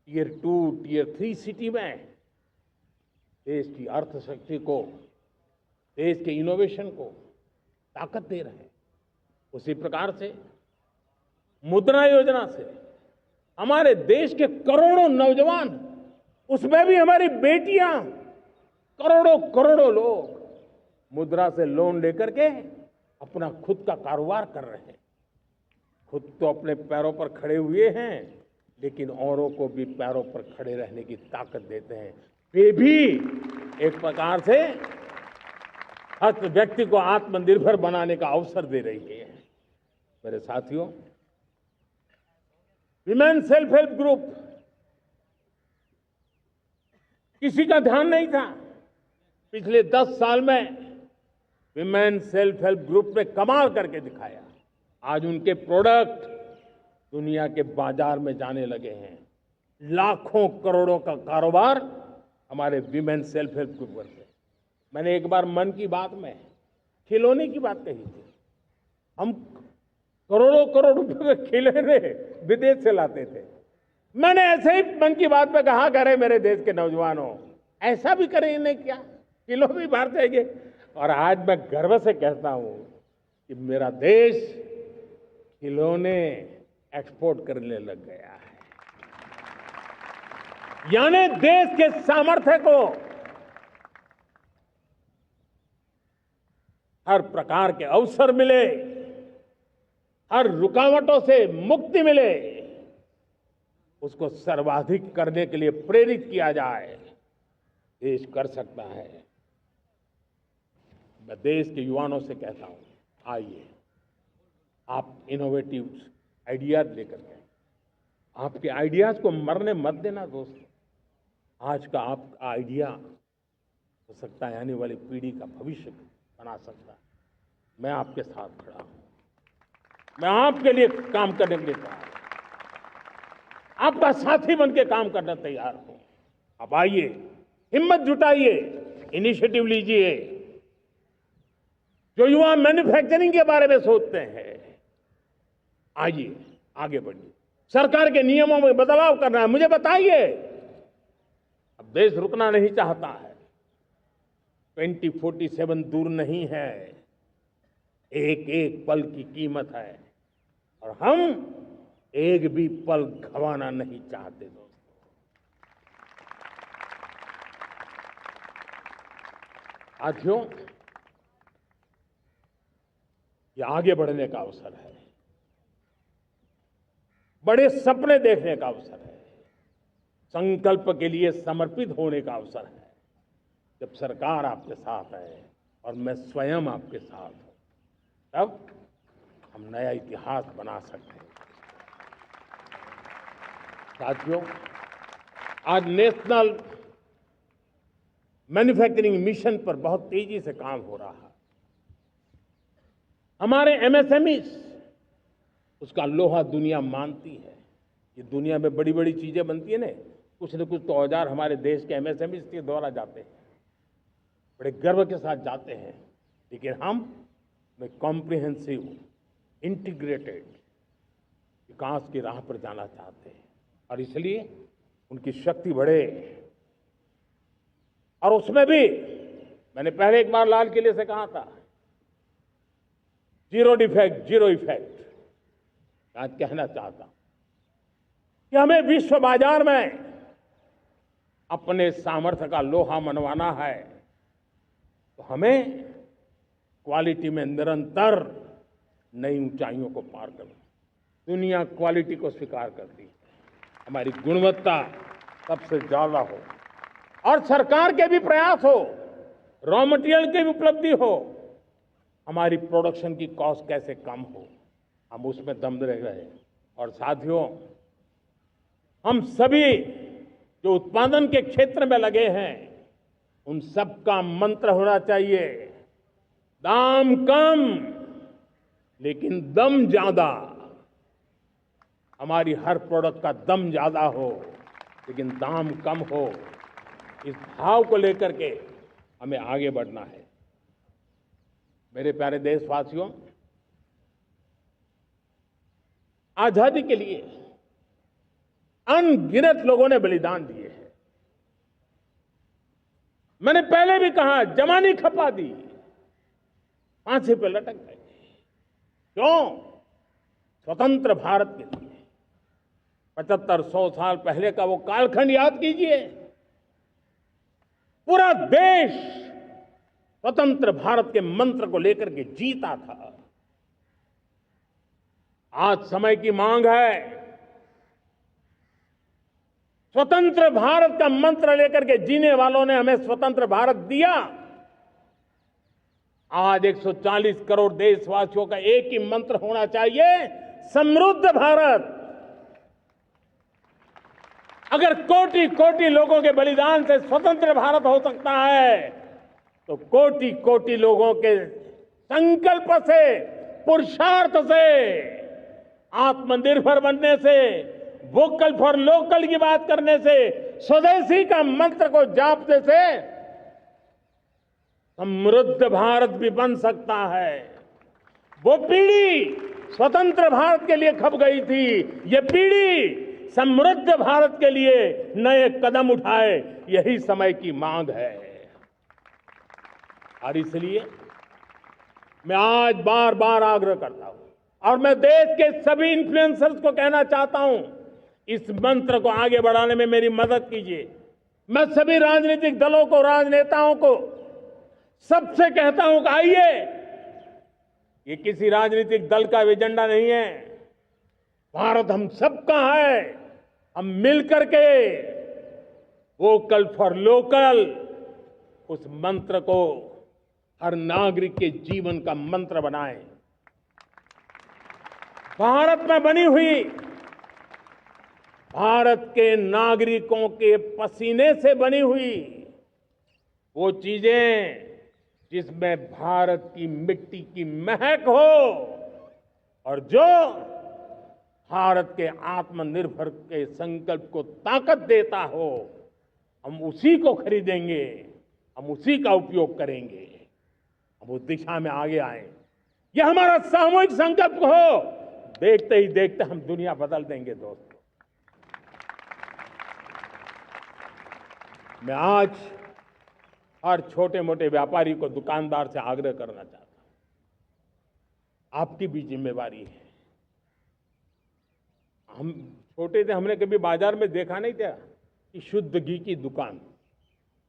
C: टियर 2, टियर 3 सिटी में देश की अर्थशक्ति को, देश के इनोवेशन को ताकत दे रहे हैं। उसी प्रकार से मुद्रा योजना से हमारे देश के करोड़ों नौजवान, उसमें भी हमारी बेटियां, करोड़ों करोड़ों लोग मुद्रा से लोन लेकर के अपना खुद का कारोबार कर रहे हैं। खुद तो अपने पैरों पर खड़े हुए हैं, लेकिन औरों को भी पैरों पर खड़े रहने की ताकत देते हैं। वे भी एक प्रकार से हर व्यक्ति को आत्मनिर्भर बनाने का अवसर दे रही है। मेरे साथियों, विमेन सेल्फ हेल्प ग्रुप किसी का ध्यान नहीं था। पिछले 10 साल में विमेन सेल्फ हेल्प ग्रुप ने कमाल करके दिखाया। आज उनके प्रोडक्ट दुनिया के बाजार में जाने लगे हैं। लाखों करोड़ों का कारोबार हमारे विमेन सेल्फ हेल्प ग्रुप करते हैं। मैंने एक बार मन की बात में खिलौने की बात कही थी। हम करोड़ों करोड़ रुपए के खिलौने विदेश से लाते थे। मैंने ऐसे ही मन की बात में कहा, करे मेरे देश के नौजवानों, ऐसा भी करें नहीं क्या, किलो भी बाहर जाएंगे। और आज मैं गर्व से कहता हूं कि मेरा देश खिलौने एक्सपोर्ट करने लग गया है। यानी देश के सामर्थ्य को हर प्रकार के अवसर मिले, हर रुकावटों से मुक्ति मिले, उसको सर्वाधिक करने के लिए प्रेरित किया जाए। देश कर सकता है। मैं देश के युवाओं से कहता हूं, आइए आप इनोवेटिव आइडियाज लेकर के, आपके आइडियाज को मरने मत देना दोस्तों। आज का आपका आइडिया हो सकता है आने वाली पीढ़ी का भविष्य बना सकता है। मैं आपके साथ खड़ा हूं, मैं आपके लिए काम करने के लिए तैयार हूं, आपका साथी बन के काम करना तैयार हूं। आप आइए, हिम्मत जुटाइए, इनिशिएटिव लीजिए। जो युवा मैन्युफैक्चरिंग के बारे में सोचते हैं, आइए आगे बढ़िए। सरकार के नियमों में बदलाव करना है, मुझे बताइए देश रुकना नहीं चाहता है। 2047 दूर नहीं है, एक एक पल की कीमत है और हम एक भी पल गंवाना नहीं चाहते दोस्तों। साथियों, ये आगे बढ़ने का अवसर है, बड़े सपने देखने का अवसर है, संकल्प के लिए समर्पित होने का अवसर है। जब सरकार आपके साथ है और मैं स्वयं आपके साथ हूं, तब हम नया इतिहास बना सकते हैं। साथियों, आज नेशनल मैन्युफैक्चरिंग मिशन पर बहुत तेजी से काम हो रहा है। हमारे एमएसएमईज, उसका लोहा दुनिया मानती है। ये दुनिया में बड़ी बड़ी चीजें बनती है ना, कुछ न कुछ तो औजार हमारे देश के एमएसएमईज के द्वारा जाते हैं, बड़े गर्व के साथ जाते हैं। लेकिन हम कॉम्प्रिहेंसिव इंटीग्रेटेड विकास की राह पर जाना चाहते हैं और इसलिए उनकी शक्ति बढ़े। और उसमें भी मैंने पहले एक बार लाल किले से कहा था, जीरो डिफेक्ट जीरो इफेक्ट। आज कहना चाहता हूं कि हमें विश्व बाजार में अपने सामर्थ्य का लोहा मनवाना है, तो हमें क्वालिटी में निरंतर नई ऊंचाइयों को पार करना। दुनिया क्वालिटी को स्वीकार करती है, हमारी गुणवत्ता सबसे ज्यादा हो और सरकार के भी प्रयास हो, रॉ मटेरियल की भी उपलब्धि हो, हमारी प्रोडक्शन की कॉस्ट कैसे कम हो, हम उसमें दम रह रहे। और साथियों, हम सभी जो उत्पादन के क्षेत्र में लगे हैं, उन सबका मंत्र होना चाहिए, दाम कम लेकिन दम ज्यादा। हमारी हर प्रोडक्ट का दम ज्यादा हो लेकिन दाम कम हो। इस भाव को लेकर के हमें आगे बढ़ना है। मेरे प्यारे देशवासियों, आजादी के लिए अनगिनत लोगों ने बलिदान दिए हैं। मैंने पहले भी कहा, जवानी खपा दी, फांसी पे लटक गए। क्यों? स्वतंत्र भारत के लिए। 75-100 साल पहले का वो कालखंड याद कीजिए। पूरा देश स्वतंत्र भारत के मंत्र को लेकर के जीता था। आज समय की मांग है, स्वतंत्र भारत का मंत्र लेकर के जीने वालों ने हमें स्वतंत्र भारत दिया। आज 140 करोड़ देशवासियों का एक ही मंत्र होना चाहिए, समृद्ध भारत। अगर कोटि कोटि लोगों के बलिदान से स्वतंत्र भारत हो सकता है, तो कोटि कोटि लोगों के संकल्प से, पुरुषार्थ से, आत्मनिर्भर बनने से, वोकल फॉर लोकल की बात करने से, स्वदेशी का मंत्र को जापने से समृद्ध भारत भी बन सकता है। वो पीढ़ी स्वतंत्र भारत के लिए खप गई थी, ये पीढ़ी समृद्ध भारत के लिए नए कदम उठाए, यही समय की मांग है। और इसलिए मैं आज बार बार आग्रह करता हूं और मैं देश के सभी इन्फ्लुएंसर्स को कहना चाहता हूं, इस मंत्र को आगे बढ़ाने में मेरी मदद कीजिए। मैं सभी राजनीतिक दलों को, राजनेताओं को, सबसे कहता हूं कि आइए, ये किसी राजनीतिक दल का एजेंडा नहीं है, भारत हम सबका है। हम मिलकर के वोकल फॉर लोकल, उस मंत्र को हर नागरिक के जीवन का मंत्र बनाएं। भारत में बनी हुई, भारत के नागरिकों के पसीने से बनी हुई वो चीजें जिसमें भारत की मिट्टी की महक हो और जो भारत के आत्मनिर्भर के संकल्प को ताकत देता हो, हम उसी को खरीदेंगे, हम उसी का उपयोग करेंगे। हम उस दिशा में आगे आए, यह हमारा सामूहिक संकल्प हो। देखते ही देखते हम दुनिया बदल देंगे दोस्तों। मैं आज हर छोटे मोटे व्यापारी को, दुकानदार से आग्रह करना चाहता हूं, आपकी भी जिम्मेवारी है। हम छोटे थे, हमने कभी बाजार में देखा नहीं था कि शुद्ध घी की दुकान,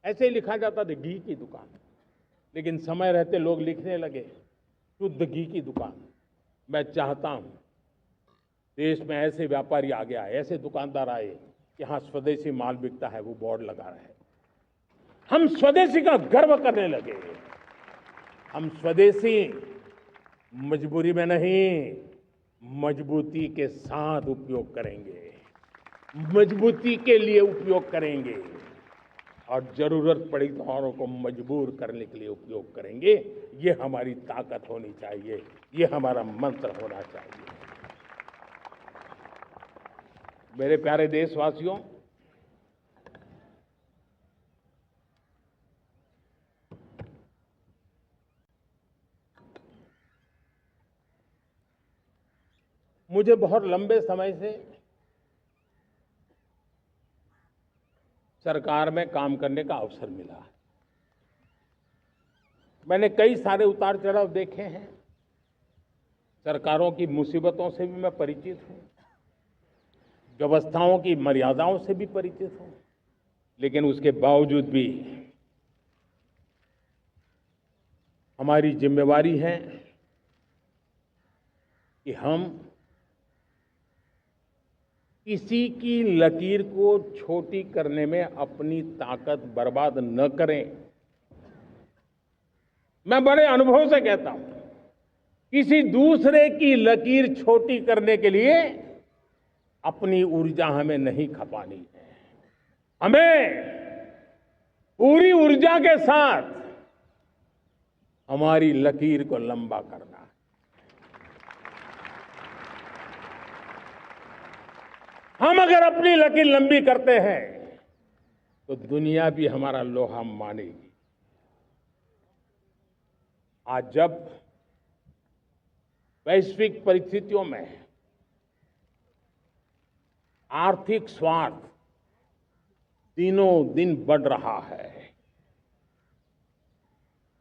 C: ऐसे ही लिखा जाता था घी की दुकान। लेकिन समय रहते लोग लिखने लगे शुद्ध घी की दुकान। मैं चाहता हूं देश में ऐसे व्यापारी आगे आए, ऐसे दुकानदार आए कि हाँ स्वदेशी माल बिकता है, वो बोर्ड लगा रहे। हम स्वदेशी का गर्व करने लगे। हम स्वदेशी मजबूरी में नहीं, मजबूती के साथ उपयोग करेंगे, मजबूती के लिए उपयोग करेंगे और जरूरत पड़ी तो औरों को मजबूर करने के लिए उपयोग करेंगे। ये हमारी ताकत होनी चाहिए, ये हमारा मंत्र होना चाहिए। मेरे प्यारे देशवासियों, मुझे बहुत लंबे समय से सरकार में काम करने का अवसर मिला है। मैंने कई सारे उतार चढ़ाव देखे हैं। सरकारों की मुसीबतों से भी मैं परिचित हूं, व्यवस्थाओं की मर्यादाओं से भी परिचित हूं। लेकिन उसके बावजूद भी हमारी जिम्मेवारी है कि हम किसी की लकीर को छोटी करने में अपनी ताकत बर्बाद न करें। मैं बड़े अनुभव से कहता हूं, किसी दूसरे की लकीर छोटी करने के लिए अपनी ऊर्जा हमें नहीं खपानी है। हमें पूरी ऊर्जा के साथ हमारी लकीर को लंबा करना है। हम अगर अपनी लकीर लंबी करते हैं तो दुनिया भी हमारा लोहा मानेगी। आज जब वैश्विक परिस्थितियों में आर्थिक स्वार्थ दिनों दिन बढ़ रहा है,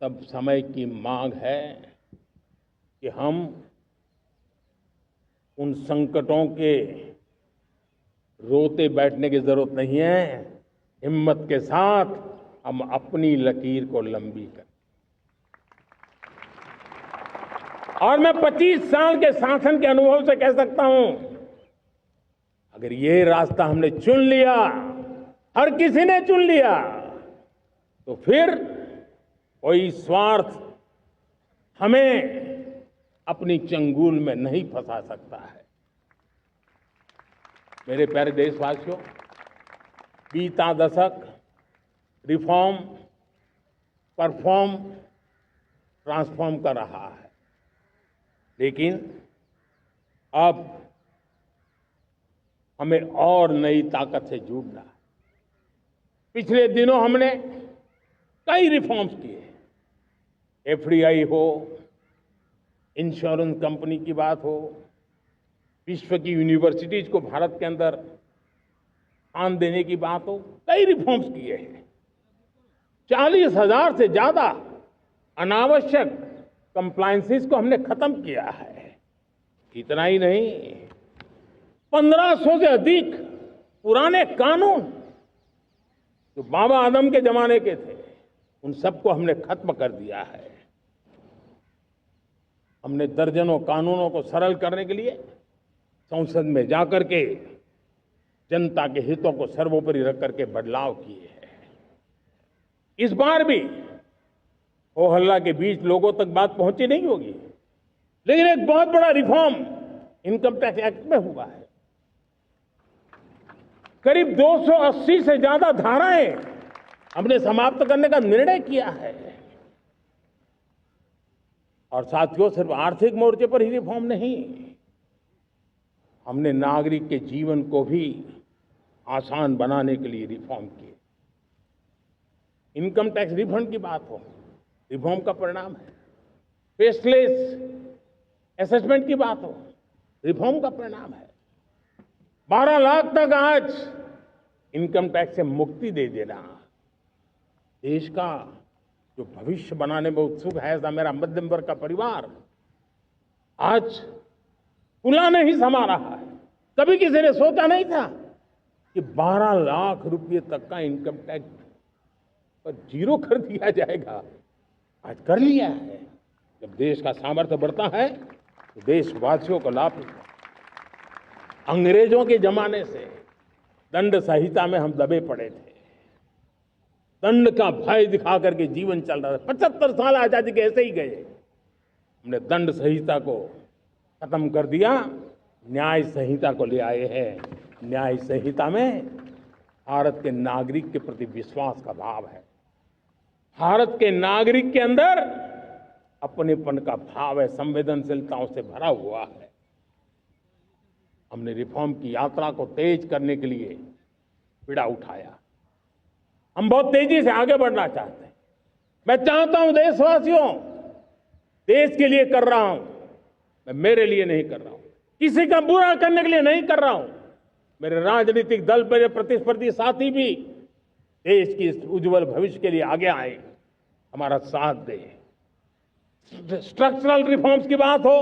C: तब समय की मांग है कि हम उन संकटों के रोते बैठने की जरूरत नहीं है। हिम्मत के साथ हम अपनी लकीर को लंबी करें। और मैं 25 साल के शासन के अनुभव से कह सकता हूं, अगर ये रास्ता हमने चुन लिया, हर किसी ने चुन लिया, तो फिर कोई स्वार्थ हमें अपनी चंगुल में नहीं फंसा सकता है। मेरे प्यारे देशवासियों, बीता दशक रिफॉर्म, परफॉर्म, ट्रांसफॉर्म कर रहा है। लेकिन अब हमें और नई ताकत से जुड़ना है। पिछले दिनों हमने कई रिफॉर्म्स किए। एफडीआई हो, इंश्योरेंस कंपनी की बात हो, विश्व की यूनिवर्सिटीज को भारत के अंदर स्थान देने की बात हो, कई रिफॉर्म्स किए हैं। 40,000 से ज्यादा अनावश्यक कंप्लायंसेस को हमने खत्म किया है। इतना ही नहीं, 1500 से अधिक पुराने कानून जो बाबा आदम के जमाने के थे, उन सबको हमने खत्म कर दिया है। हमने दर्जनों कानूनों को सरल करने के लिए संसद में जाकर के जनता के हितों को सर्वोपरि रख करके बदलाव किए हैं। इस बार भी हो हल्ला के बीच लोगों तक बात पहुंची नहीं होगी, लेकिन एक बहुत बड़ा रिफॉर्म इनकम टैक्स एक्ट में हुआ है। करीब 280 से ज्यादा धाराएं हमने समाप्त करने का निर्णय किया है। और साथियों, सिर्फ आर्थिक मोर्चे पर ही रिफॉर्म नहीं, हमने नागरिक के जीवन को भी आसान बनाने के लिए रिफॉर्म किए। इनकम टैक्स रिफंड की बात हो, रिफॉर्म का परिणाम है। फेसलेस असेसमेंट की बात हो, रिफॉर्म का परिणाम है। 12 लाख तक आज इनकम टैक्स से मुक्ति दे देना, देश का जो भविष्य बनाने में उत्सुक है, ऐसा मेरा मध्यम वर्ग का परिवार आज पुला नहीं समा रहा है। कभी किसी ने सोचा नहीं था कि 12 लाख रुपए तक का इनकम टैक्स पर जीरो कर दिया जाएगा। आज कर लिया है। जब देश का सामर्थ्य बढ़ता है तो देशवासियों को लाभ मिलता है। अंग्रेजों के जमाने से दंड संहिता में हम दबे पड़े थे। दंड का भय दिखा करके जीवन चल रहा था। 75 साल आजादी के ऐसे ही गए। हमने दंड संहिता को खत्म कर दिया, न्याय संहिता को ले आए हैं। न्याय संहिता में भारत के नागरिक के प्रति विश्वास का भाव है। भारत के नागरिक के अंदर अपनेपन का भाव है, संवेदनशीलताओं से भरा हुआ है। हमने रिफॉर्म की यात्रा को तेज करने के लिए बीड़ा उठाया। हम बहुत तेजी से आगे बढ़ना चाहते हैं। मैं चाहता हूं देशवासियों, देश के लिए कर रहा हूं, मैं मेरे लिए नहीं कर रहा हूं, किसी का बुरा करने के लिए नहीं कर रहा हूं। मेरे राजनीतिक दल, मेरे प्रतिस्पर्धी साथी भी देश की इस उज्जवल भविष्य के लिए आगे आए, हमारा साथ दें। स्ट्रक्चरल रिफॉर्म्स की बात हो,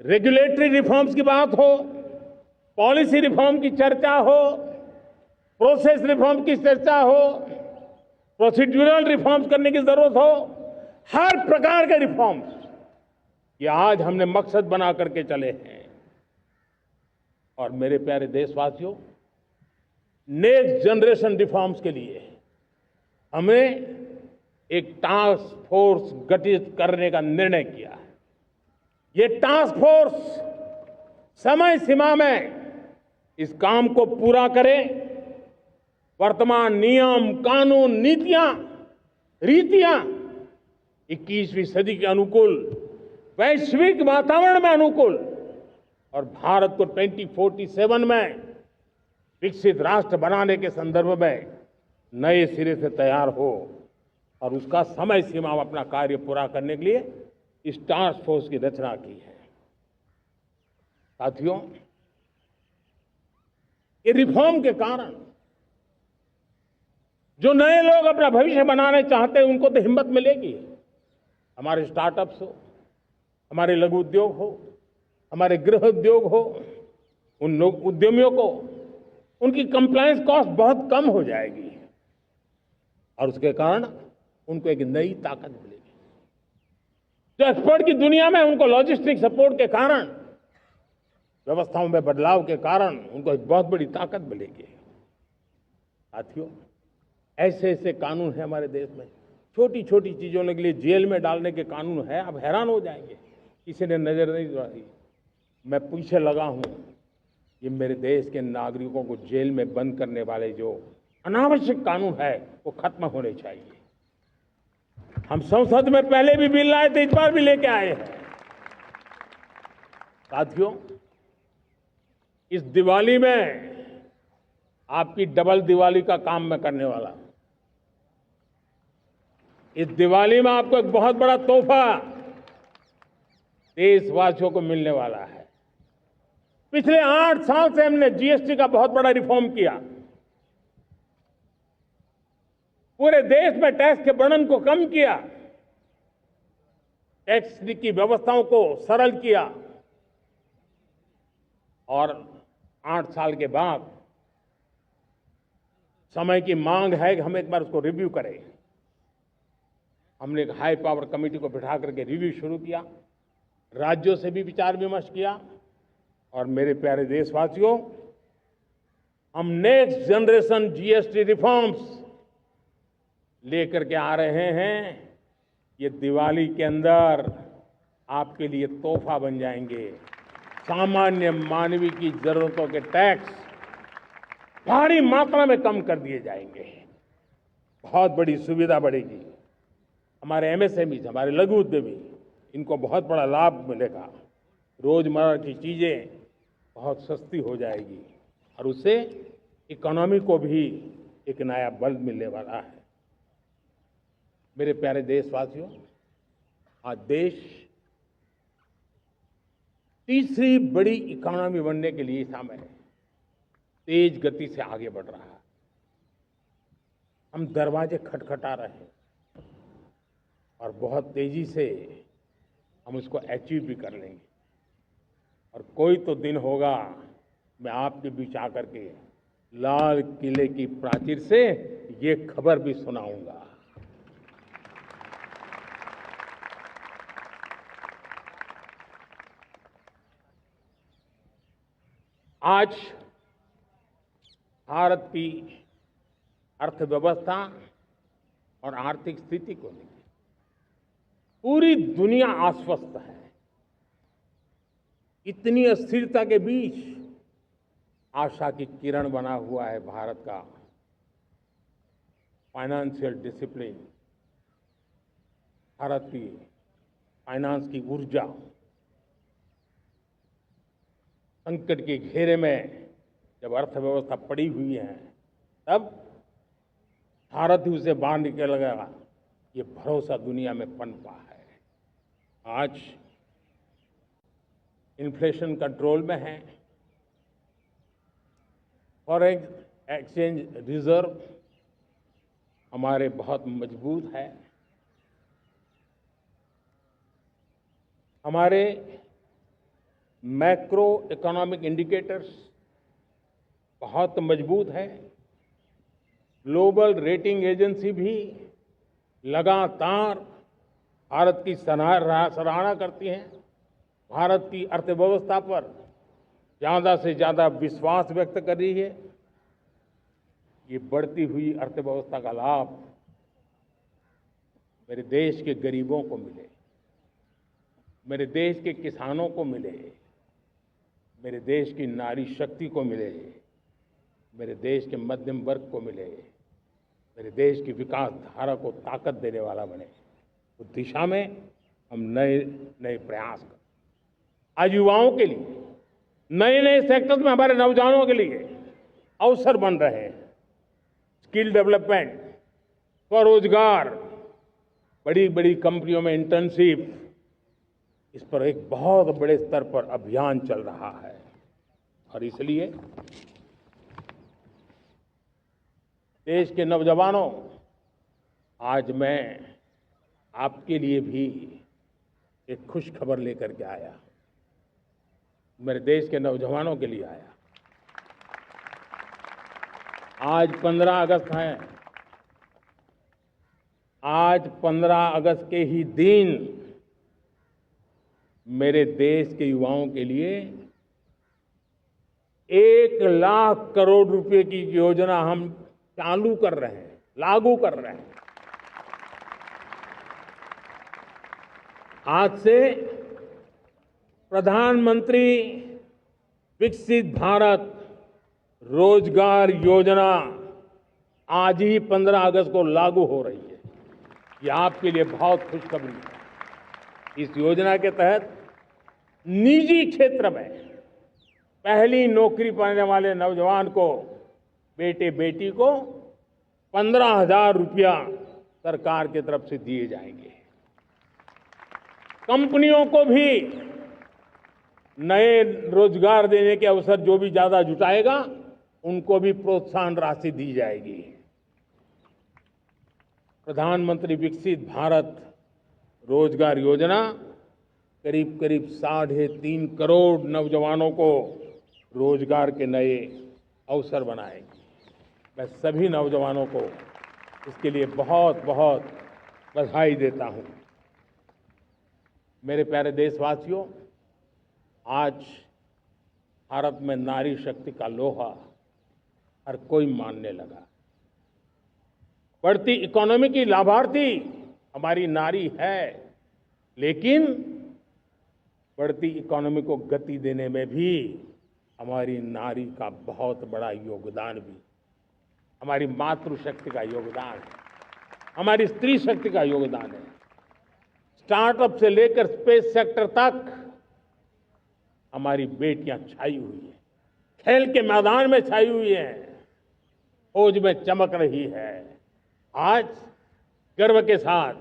C: रेगुलेटरी रिफॉर्म्स की बात हो, पॉलिसी रिफॉर्म की चर्चा हो, प्रोसेस रिफॉर्म की चर्चा हो, प्रोसीड्यूरल रिफॉर्म्स करने की जरूरत हो, हर प्रकार के रिफॉर्म्स ये आज हमने मकसद बना करके चले हैं। और मेरे प्यारे देशवासियों, नेक्स्ट जनरेशन रिफॉर्म्स के लिए हमें एक टास्क फोर्स गठित करने का निर्णय किया है। ये टास्क फोर्स समय सीमा में इस काम को पूरा करे। वर्तमान नियम, कानून, नीतियां, रीतियां 21वीं सदी के अनुकूल, वैश्विक वातावरण में अनुकूल और भारत को 2047 में विकसित राष्ट्र बनाने के संदर्भ में नए सिरे से तैयार हो और उसका समय सीमा में अपना कार्य पूरा करने के लिए इस टास्क फोर्स की रचना की है। साथियों, ये रिफॉर्म के कारण जो नए लोग अपना भविष्य बनाने चाहते हैं उनको तो हिम्मत मिलेगी। हमारे स्टार्टअप्स हो, हमारे लघु उद्योग हो, हमारे गृह उद्योग हो, उन लोग उद्यमियों को उनकी कंप्लायंस कॉस्ट बहुत कम हो जाएगी और उसके कारण उनको एक नई ताकत मिलेगी। जो एक्सपोर्ट की दुनिया में उनको लॉजिस्टिक सपोर्ट के कारण, व्यवस्थाओं में बदलाव के कारण उनको एक बहुत बड़ी ताकत मिलेगी। साथियों, ऐसे ऐसे कानून है हमारे देश में, छोटी छोटी चीजों के लिए जेल में डालने के कानून है। आप हैरान हो जाएंगे, किसी ने नजर नहीं दौड़ाई। मैं पीछे लगा हूं, ये मेरे देश के नागरिकों को जेल में बंद करने वाले जो अनावश्यक कानून है वो खत्म होने चाहिए। हम संसद में पहले भी बिल लाए थे, इस बार भी लेके आए हैं। साथियों, इस दिवाली में आपकी डबल दिवाली का काम मैं करने वाला हूं। इस दिवाली में आपको एक बहुत बड़ा तोहफा देशवासियों को मिलने वाला है। पिछले 8 साल से हमने जीएसटी का बहुत बड़ा रिफॉर्म किया। पूरे देश में टैक्स के बर्डन को कम किया, टैक्स की व्यवस्थाओं को सरल किया और 8 साल के बाद समय की मांग है कि हम एक बार उसको रिव्यू करें। हमने एक हाई पावर कमेटी को बिठा करके रिव्यू शुरू किया, राज्यों से भी विचार विमर्श किया और मेरे प्यारे देशवासियों, हम नेक्स्ट जनरेशन जीएसटी रिफॉर्म्स लेकर के आ रहे हैं। ये दिवाली के अंदर आपके लिए तोहफा बन जाएंगे। सामान्य मानवीय की जरूरतों के टैक्स भारी मात्रा में कम कर दिए जाएंगे। बहुत बड़ी सुविधा बढ़ेगी। हमारे एमएसएमई, हमारे लघु उद्यमी, इनको बहुत बड़ा लाभ मिलेगा। रोजमर्रा की चीजें बहुत सस्ती हो जाएगी और उससे इकोनॉमी को भी एक नया बल मिलने वाला है। मेरे प्यारे देशवासियों, आज देश तीसरी बड़ी इकोनॉमी बनने के लिए समय तेज गति से आगे बढ़ रहा है। हम दरवाजे खटखटा रहे हैं और बहुत तेजी से हम उसको अचीव भी कर लेंगे। और कोई तो दिन होगा मैं आपके बीच आकर के लाल किले की प्राचीर से ये खबर भी सुनाऊंगा। आज भारत की अर्थव्यवस्था और आर्थिक स्थिति को लेकर पूरी दुनिया आश्वस्त है। इतनी अस्थिरता के बीच आशा की किरण बना हुआ है भारत का फाइनेंशियल डिसिप्लिन, भारत की फाइनेंस की ऊर्जा। संकट के घेरे में जब अर्थव्यवस्था पड़ी हुई है तब भारत ही उसे बाहर निकलेगा, ये भरोसा दुनिया में पनपा है। आज इन्फ्लेशन कंट्रोल में है, फॉरेन एक्सचेंज रिजर्व हमारे बहुत मजबूत है, हमारे मैक्रो इकोनॉमिक इंडिकेटर्स बहुत मजबूत है। ग्लोबल रेटिंग एजेंसी भी लगातार भारत की सराहना करती हैं, भारत की अर्थव्यवस्था पर ज़्यादा से ज़्यादा विश्वास व्यक्त कर रही है। ये बढ़ती हुई अर्थव्यवस्था का लाभ मेरे देश के गरीबों को मिले, मेरे देश के किसानों को मिले, मेरे देश की नारी शक्ति को मिले, मेरे देश के मध्यम वर्ग को मिले, मेरे देश की विकास धारा को ताकत देने वाला बने। उस दिशा में हम नए नए प्रयास करें। आज युवाओं के लिए नए नए सेक्टर्स में हमारे नौजवानों के लिए अवसर बन रहे हैं। स्किल डेवलपमेंट, स्वरोजगार, बड़ी बड़ी कंपनियों में इंटर्नशिप, इस पर एक बहुत बड़े स्तर पर अभियान चल रहा है। और इसलिए देश के नौजवानों, आज मैं आपके लिए भी एक खुश खबर लेकर के आया, मेरे देश के नौजवानों के लिए आया। आज 15 अगस्त है। आज 15 अगस्त के ही दिन मेरे देश के युवाओं के लिए 1 लाख करोड़ रुपए की योजना हम चालू कर रहे हैं, लागू कर रहे हैं। आज से प्रधानमंत्री विकसित भारत रोजगार योजना आज ही 15 अगस्त को लागू हो रही है। ये आपके लिए बहुत खुशखबरी है। इस योजना के तहत निजी क्षेत्र में पहली नौकरी पाने वाले नौजवान को, बेटे बेटी को 15,000 रुपया सरकार की तरफ से दिए जाएंगे। कंपनियों को भी नए रोजगार देने के अवसर जो भी ज्यादा जुटाएगा उनको भी प्रोत्साहन राशि दी जाएगी। प्रधानमंत्री विकसित भारत रोजगार योजना करीब करीब 3.5 करोड़ नौजवानों को रोजगार के नए अवसर बनाएगी। मैं सभी नौजवानों को इसके लिए बहुत बहुत बधाई देता हूं। मेरे प्यारे देशवासियों, आज भारत में नारी शक्ति का लोहा हर कोई मानने लगा। बढ़ती इकोनॉमी की लाभार्थी हमारी नारी है, लेकिन बढ़ती इकोनॉमी को गति देने में भी हमारी नारी का बहुत बड़ा योगदान भी, हमारी मातृशक्ति का योगदान है, हमारी स्त्री शक्ति का योगदान है। स्टार्टअप से लेकर स्पेस सेक्टर तक हमारी बेटियां छाई हुई हैं, खेल के मैदान में छाई हुई हैं, खोज में चमक रही है। आज गर्व के साथ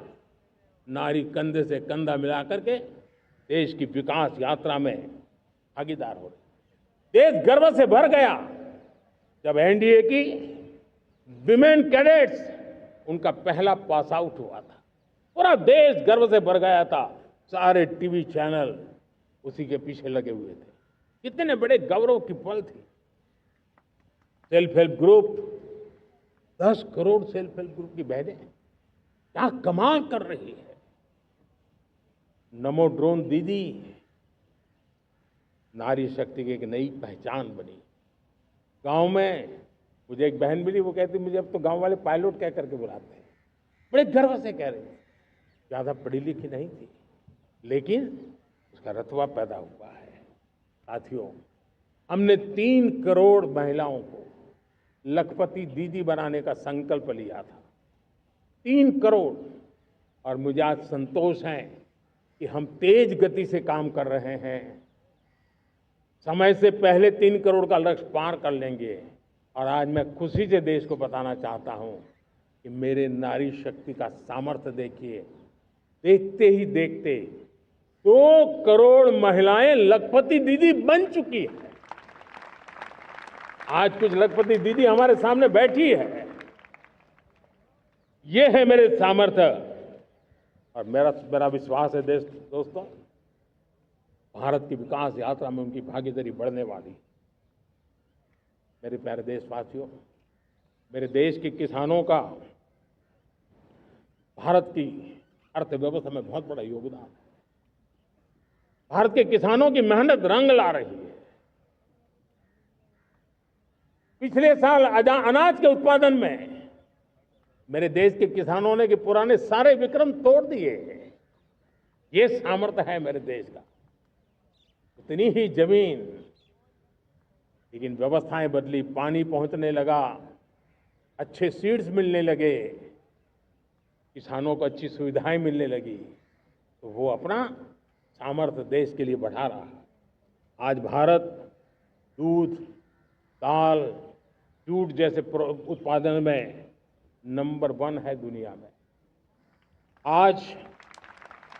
C: नारी कंधे से कंधा मिला करके देश की विकास यात्रा में भागीदार हो रही। देश गर्व से भर गया जब एनडीए की विमेन कैडेट्स उनका पहला पास आउट हुआ था। पूरा देश गर्व से भर गया था, सारे टीवी चैनल उसी के पीछे लगे हुए थे। कितने बड़े गौरव की पल थी। Self help group, 10 crore self help group की बहनें क्या कमाल कर रही है। नमो ड्रोन दीदी नारी शक्ति की एक नई पहचान बनी। गांव में मुझे एक बहन मिली, वो कहती मुझे अब तो गांव वाले पायलट कह करके बुलाते हैं। बड़े गर्व से कह रहे, ज्यादा पढ़ी लिखी नहीं थी लेकिन उसका रतबा पैदा हुआ है। साथियों, हमने 3 करोड़ महिलाओं को लखपति दीदी बनाने का संकल्प लिया था। 3 करोड़। और मुझे आज संतोष है कि हम तेज गति से काम कर रहे हैं। समय से पहले 3 करोड़ का लक्ष्य पार कर लेंगे। और आज मैं खुशी से देश को बताना चाहता हूं कि मेरे नारी शक्ति का सामर्थ्य देखिए। देखते ही देखते 2 करोड़ महिलाएं लखपति दीदी बन चुकी है। आज कुछ लखपति दीदी हमारे सामने बैठी है। ये है मेरे सामर्थ्य। और मेरा विश्वास है दोस्तों, भारत की विकास यात्रा में उनकी भागीदारी बढ़ने वाली। मेरे प्यारे देशवासियों, मेरे देश के किसानों का भारत की अर्थव्यवस्था में बहुत बड़ा योगदान है। भारत के किसानों की मेहनत रंग ला रही है। पिछले साल अनाज के उत्पादन में मेरे देश के किसानों ने के पुराने सारे विक्रम तोड़ दिए। ये सामर्थ्य है मेरे देश का। इतनी ही जमीन, लेकिन व्यवस्थाएं बदली, पानी पहुंचने लगा, अच्छे सीड्स मिलने लगे, किसानों को अच्छी सुविधाएं मिलने लगी, तो वो अपना सामर्थ्य देश के लिए बढ़ा रहा है। आज भारत दूध, दाल, जूट जैसे उत्पादन में नंबर 1 है दुनिया में। आज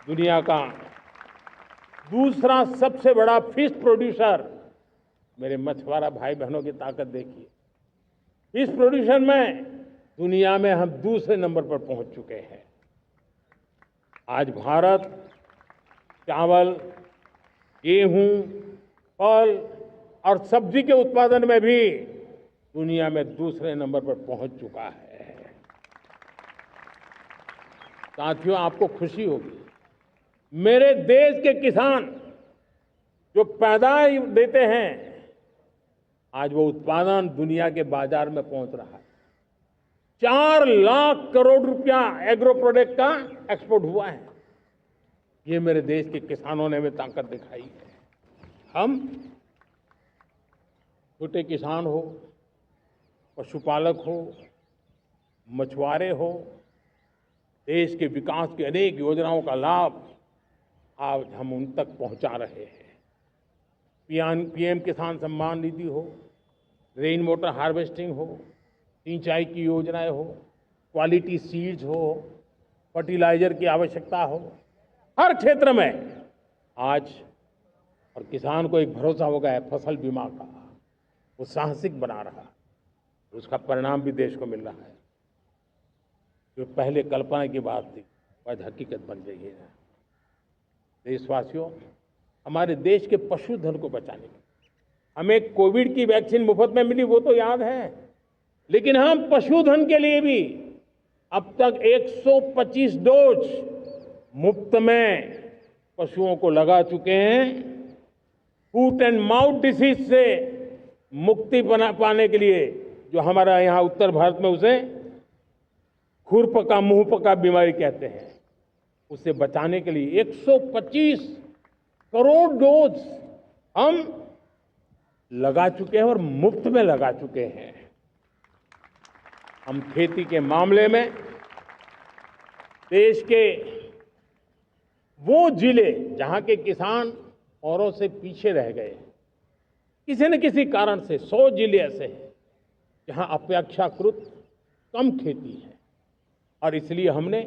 C: दुनिया का दूसरा सबसे बड़ा फिश प्रोड्यूसर। मेरे मछुआरा भाई बहनों की ताकत देखिए। फिश प्रोड्यूशन में दुनिया में हम दूसरे नंबर पर पहुंच चुके हैं। आज भारत चावल, गेहूं, फल और सब्जी के उत्पादन में भी दुनिया में दूसरे नंबर पर पहुंच चुका है। साथियों, आपको खुशी होगी, मेरे देश के किसान जो पैदावार देते हैं, आज वो उत्पादन दुनिया के बाजार में पहुंच रहा है। 4 लाख करोड़ रुपया एग्रो प्रोडक्ट का एक्सपोर्ट हुआ है। ये मेरे देश के किसानों ने हमें ताकत दिखाई है। हम छोटे किसान हो, पशुपालक हो, मछुआरे हो, देश के विकास की अनेक योजनाओं का लाभ आज हम उन तक पहुंचा रहे हैं। पीएम किसान सम्मान निधि हो, रेन वाटर हार्वेस्टिंग हो, सिंचाई की योजनाएं हो, क्वालिटी सीड्स हो, फर्टिलाइजर की आवश्यकता हो, हर क्षेत्र में आज और किसान को एक भरोसा हो गया है फसल बीमा का। वो साहसिक बना रहा, उसका परिणाम भी देश को मिल रहा है। जो पहले कल्पना की बात थी आज हकीकत बन गई है। देशवासियों, हमारे देश के पशुधन को बचाने के हमें कोविड की वैक्सीन मुफ्त में मिली, वो तो याद है, लेकिन हम पशुधन के लिए भी अब तक 125 डोज मुफ्त में पशुओं को लगा चुके हैं। फूट एंड माउथ डिसीज से मुक्ति पाने के लिए, जो हमारा यहाँ उत्तर भारत में उसे खुरपका मुंहपका बीमारी कहते हैं, उसे बचाने के लिए 125 करोड़ डोज हम लगा चुके हैं और मुफ्त में लगा चुके हैं। हम खेती के मामले में देश के वो जिले जहां के किसान औरों से पीछे रह गए, किसी न किसी कारण से 100 जिले ऐसे हैं जहां अपेक्षाकृत कम खेती है, और इसलिए हमने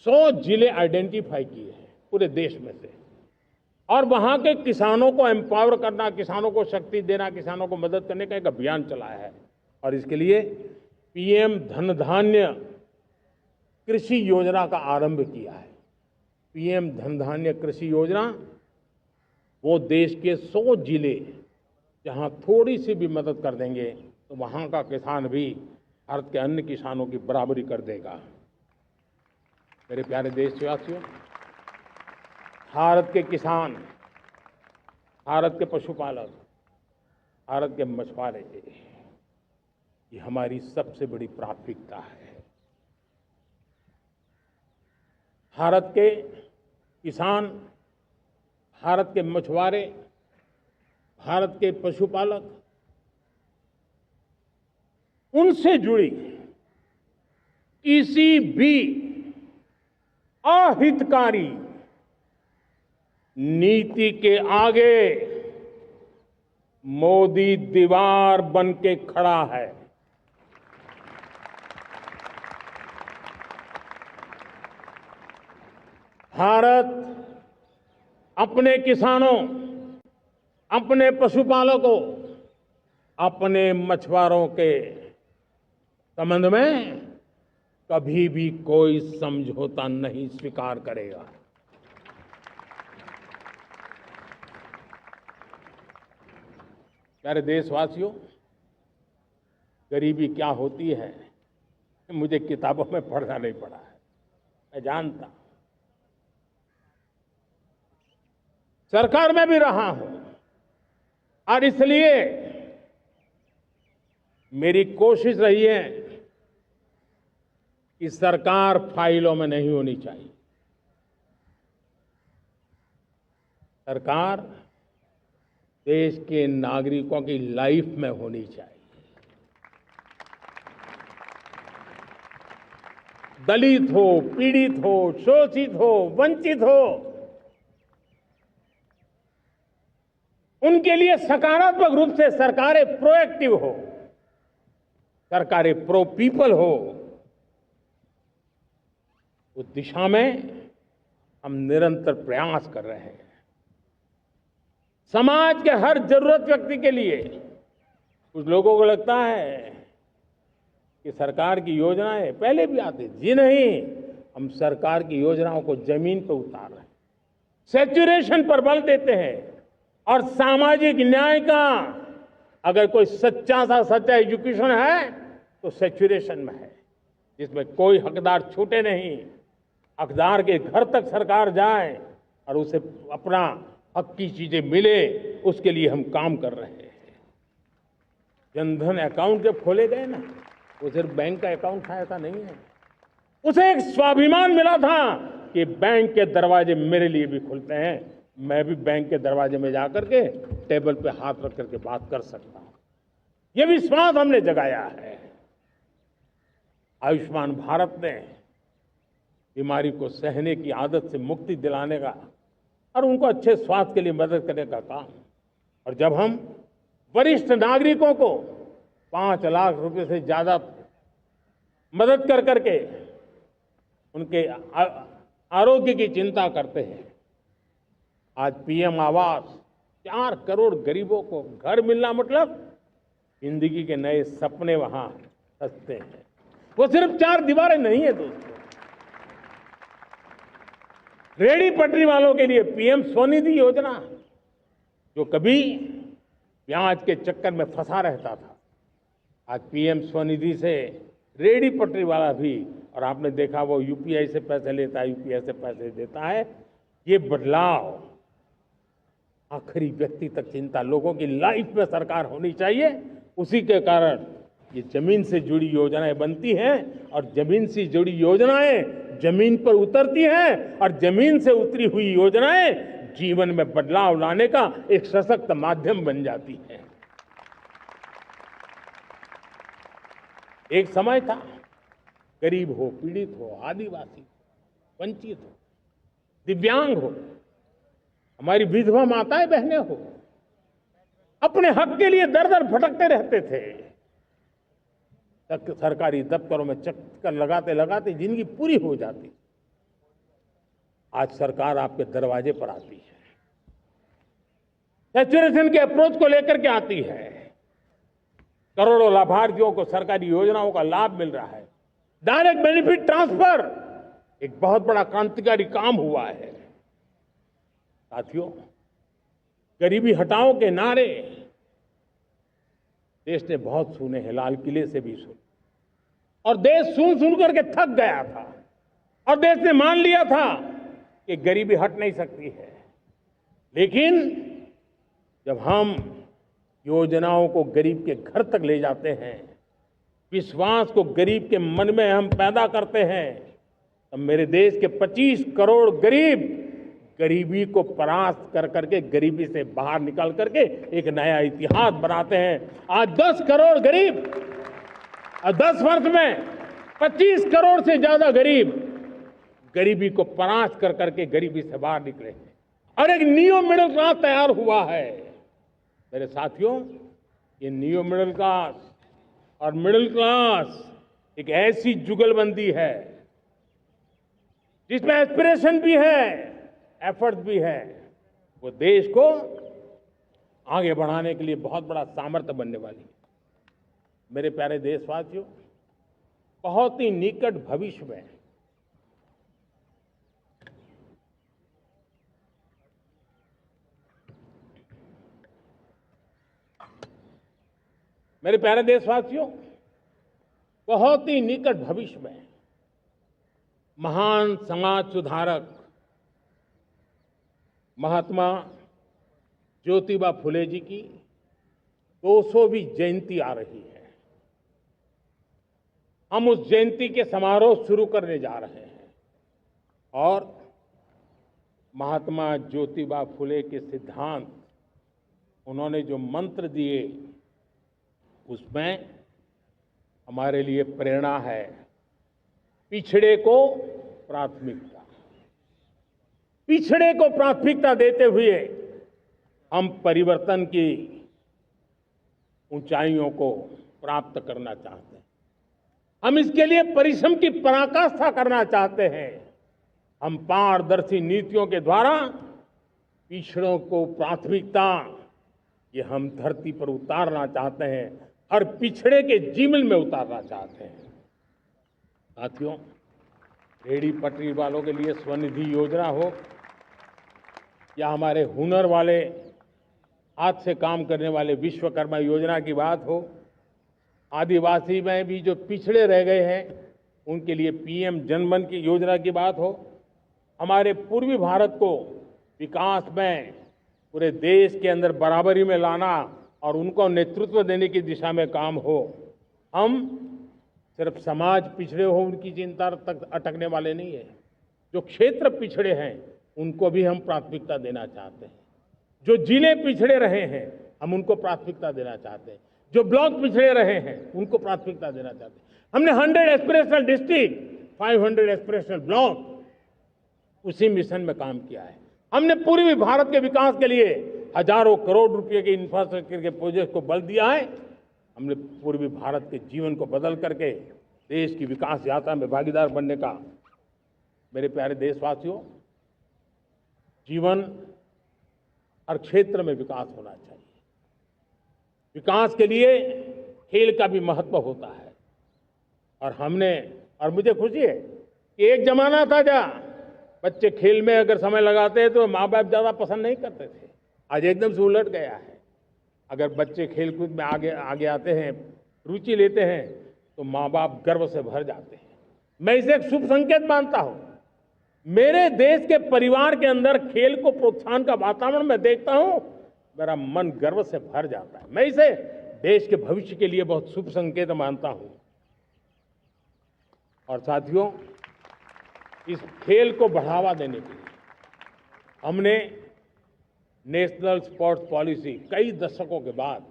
C: 100 जिले आइडेंटिफाई किए हैं पूरे देश में से, और वहां के किसानों को एम्पावर करना, किसानों को शक्ति देना, किसानों को मदद करने का एक अभियान चलाया है। और इसके लिए पीएम धन धान्य कृषि योजना का आरंभ किया है। पीएम धन धान्य कृषि योजना, वो देश के 100 जिले जहां थोड़ी सी भी मदद कर देंगे तो वहां का किसान भी भारत के अन्य किसानों की बराबरी कर देगा। मेरे प्यारे देशवासियों, भारत के किसान, भारत के पशुपालक, भारत के मछुआरे, ये हमारी सबसे बड़ी प्राथमिकता है। भारत के किसान, भारत के मछुआरे, भारत के पशुपालक, उनसे जुड़ी किसी भी अहितकारी नीति के आगे मोदी दीवार बन के खड़ा है। भारत अपने किसानों, अपने पशुपालकों, अपने मछुआरों के संबंध में कभी भी कोई समझौता नहीं स्वीकार करेगा। प्यारे देशवासियों, गरीबी क्या होती है मुझे किताबों में पढ़ना नहीं पड़ा है, मैं जानता। सरकार में भी रहा हूं और इसलिए मेरी कोशिश रही है कि सरकार फाइलों में नहीं होनी चाहिए। सरकार देश के नागरिकों की लाइफ में होनी चाहिए। दलित हो, पीड़ित हो, शोषित हो, वंचित हो, उनके लिए सकारात्मक रूप से सरकारें प्रोएक्टिव हो, सरकारें प्रो पीपल हो, उस दिशा में हम निरंतर प्रयास कर रहे हैं। समाज के हर जरूरत व्यक्ति के लिए, कुछ लोगों को लगता है कि सरकार की योजनाएं पहले भी आती, जी नहीं, हम सरकार की योजनाओं को जमीन पर उतार रहे हैं, सैचुरेशन पर बल देते हैं और सामाजिक न्याय का अगर कोई सच्चा एजुकेशन है तो सैचुरेशन में है, जिसमें कोई हकदार छूटे नहीं, हकदार के घर तक सरकार जाए और उसे अपना हक की चीजें मिले, उसके लिए हम काम कर रहे हैं। जनधन अकाउंट जब खोले गए ना, वो सिर्फ बैंक का अकाउंट था ऐसा नहीं है, उसे एक स्वाभिमान मिला था कि बैंक के दरवाजे मेरे लिए भी खुलते हैं, मैं भी बैंक के दरवाजे में जाकर के टेबल पे हाथ रख करके बात कर सकता हूं। ये विश्वास हमने जगाया है। आयुष्मान भारत ने बीमारी को सहने की आदत से मुक्ति दिलाने का और उनको अच्छे स्वास्थ्य के लिए मदद करने का काम, और जब हम वरिष्ठ नागरिकों को 5 लाख रुपए से ज्यादा मदद कर करके उनके आरोग्य की चिंता करते हैं, आज पीएम आवास, 4 करोड़ गरीबों को घर मिलना मतलब जिंदगी के नए सपने वहां सजते हैं। वो सिर्फ 4 दीवारें नहीं है दोस्तों। रेहड़ी पटरी वालों के लिए पीएम स्वनिधि योजना, जो कभी ब्याज के चक्कर में फंसा रहता था, आज पीएम स्वनिधि से रेहड़ी पटरी वाला भी, और आपने देखा वो यूपीआई से पैसे लेता है, यूपीआई से पैसे देता है। ये बदलाव आखिरी व्यक्ति तक चिंता, लोगों की लाइफ में सरकार होनी चाहिए। उसी के कारण ये जमीन से जुड़ी योजनाएं बनती हैं और जमीन से जुड़ी योजनाएं जमीन पर उतरती हैं और जमीन से उतरी हुई योजनाएं जीवन में बदलाव लाने का एक सशक्त माध्यम बन जाती है। एक समय था, गरीब हो, पीड़ित हो, आदिवासी हो, वंचित हो, दिव्यांग हो, हमारी विधवा माताएं बहनें हो, अपने हक के लिए दर दर भटकते रहते थे। सरकारी दफ्तरों में चक्कर लगाते लगाते जिंदगी पूरी हो जाती। आज सरकार आपके दरवाजे पर आती है, सैचुरेशन के अप्रोच को लेकर के आती है, करोड़ों लाभार्थियों को सरकारी योजनाओं का लाभ मिल रहा है, डायरेक्ट बेनिफिट ट्रांसफर एक बहुत बड़ा क्रांतिकारी काम हुआ है। साथियों, गरीबी हटाओ के नारे देश ने बहुत सुने हैं, लाल किले से भी सुने, और देश सुन सुन करके थक गया था और देश ने मान लिया था कि गरीबी हट नहीं सकती है। लेकिन जब हम योजनाओं को गरीब के घर तक ले जाते हैं, विश्वास को गरीब के मन में हम पैदा करते हैं, तब मेरे देश के 25 करोड़ गरीब गरीबी को परास्त कर करके, गरीबी से बाहर निकल करके एक नया इतिहास बनाते हैं। आज 10 करोड़ गरीब और 10 वर्ष में 25 करोड़ से ज्यादा गरीब गरीबी को परास्त कर करके गरीबी से बाहर निकले हैं और एक न्यू मिडिल क्लास तैयार हुआ है। मेरे साथियों, ये न्यू मिडिल क्लास और मिडिल क्लास एक ऐसी जुगलबंदी है जिसमें एस्पिरेशन भी है, एफर्ट भी है। वो देश को आगे बढ़ाने के लिए बहुत बड़ा सामर्थ्य बनने वाली है। मेरे प्यारे देशवासियों, बहुत ही निकट भविष्य में मेरे प्यारे देशवासियों, बहुत ही निकट भविष्य में महान समाज सुधारक महात्मा ज्योतिबा फुले जी की 200वीं जयंती आ रही है। हम उस जयंती के समारोह शुरू करने जा रहे हैं और महात्मा ज्योतिबा फुले के सिद्धांत, उन्होंने जो मंत्र दिए, उसमें हमारे लिए प्रेरणा है। पिछड़े को प्राथमिकता, पिछड़े को प्राथमिकता देते हुए हम परिवर्तन की ऊंचाइयों को प्राप्त करना चाहते हैं। हम इसके लिए परिश्रम की पराकाष्ठा करना चाहते हैं। हम पारदर्शी नीतियों के द्वारा पिछड़ों को प्राथमिकता, ये हम धरती पर उतारना चाहते हैं, हर पिछड़े के जीवन में उतारना चाहते हैं। साथियों, रेहड़ी पटरी वालों के लिए स्वनिधि योजना हो या हमारे हुनर वाले, हाथ से काम करने वाले विश्वकर्मा योजना की बात हो, आदिवासी में भी जो पिछड़े रह गए हैं उनके लिए पीएम जनधन की योजना की बात हो, हमारे पूर्वी भारत को विकास में पूरे देश के अंदर बराबरी में लाना और उनको नेतृत्व देने की दिशा में काम हो। हम सिर्फ समाज पिछड़े हो उनकी चिंता तक अटकने वाले नहीं है। जो क्षेत्र पिछड़े हैं उनको भी हम प्राथमिकता देना चाहते हैं। जो जिले पिछड़े रहे हैं हम उनको प्राथमिकता देना चाहते हैं। जो ब्लॉक पिछड़े रहे हैं उनको प्राथमिकता देना चाहते हैं। हमने 100 एस्पिरेशनल डिस्ट्रिक्ट, 500 एस्पिरेशनल ब्लॉक, उसी मिशन में काम किया है। हमने पूर्वी भारत के विकास के लिए हजारों करोड़ रुपए के इंफ्रास्ट्रक्चर के प्रोजेक्ट को बल दिया है। हमने पूर्वी भारत के जीवन को बदल करके देश की विकास यात्रा में भागीदार बनने का, मेरे प्यारे देशवासियों, जीवन हर क्षेत्र में विकास होना चाहिए। विकास के लिए खेल का भी महत्व होता है और मुझे खुशी है कि एक जमाना था जहाँ बच्चे खेल में अगर समय लगाते हैं तो माँ बाप ज्यादा पसंद नहीं करते थे। आज एकदम से उलट गया है। अगर बच्चे खेलकूद में आगे आते हैं, रुचि लेते हैं, तो माँ बाप गर्व से भर जाते हैं। मैं इसे एक शुभ संकेत मानता हूं। मेरे देश के परिवार के अंदर खेल को प्रोत्साहन का वातावरण मैं देखता हूं, मेरा मन गर्व से भर जाता है। मैं इसे देश के भविष्य के लिए बहुत शुभ संकेत मानता हूं। और साथियों, इस खेल को बढ़ावा देने के लिए हमने नेशनल स्पोर्ट्स पॉलिसी, कई दशकों के बाद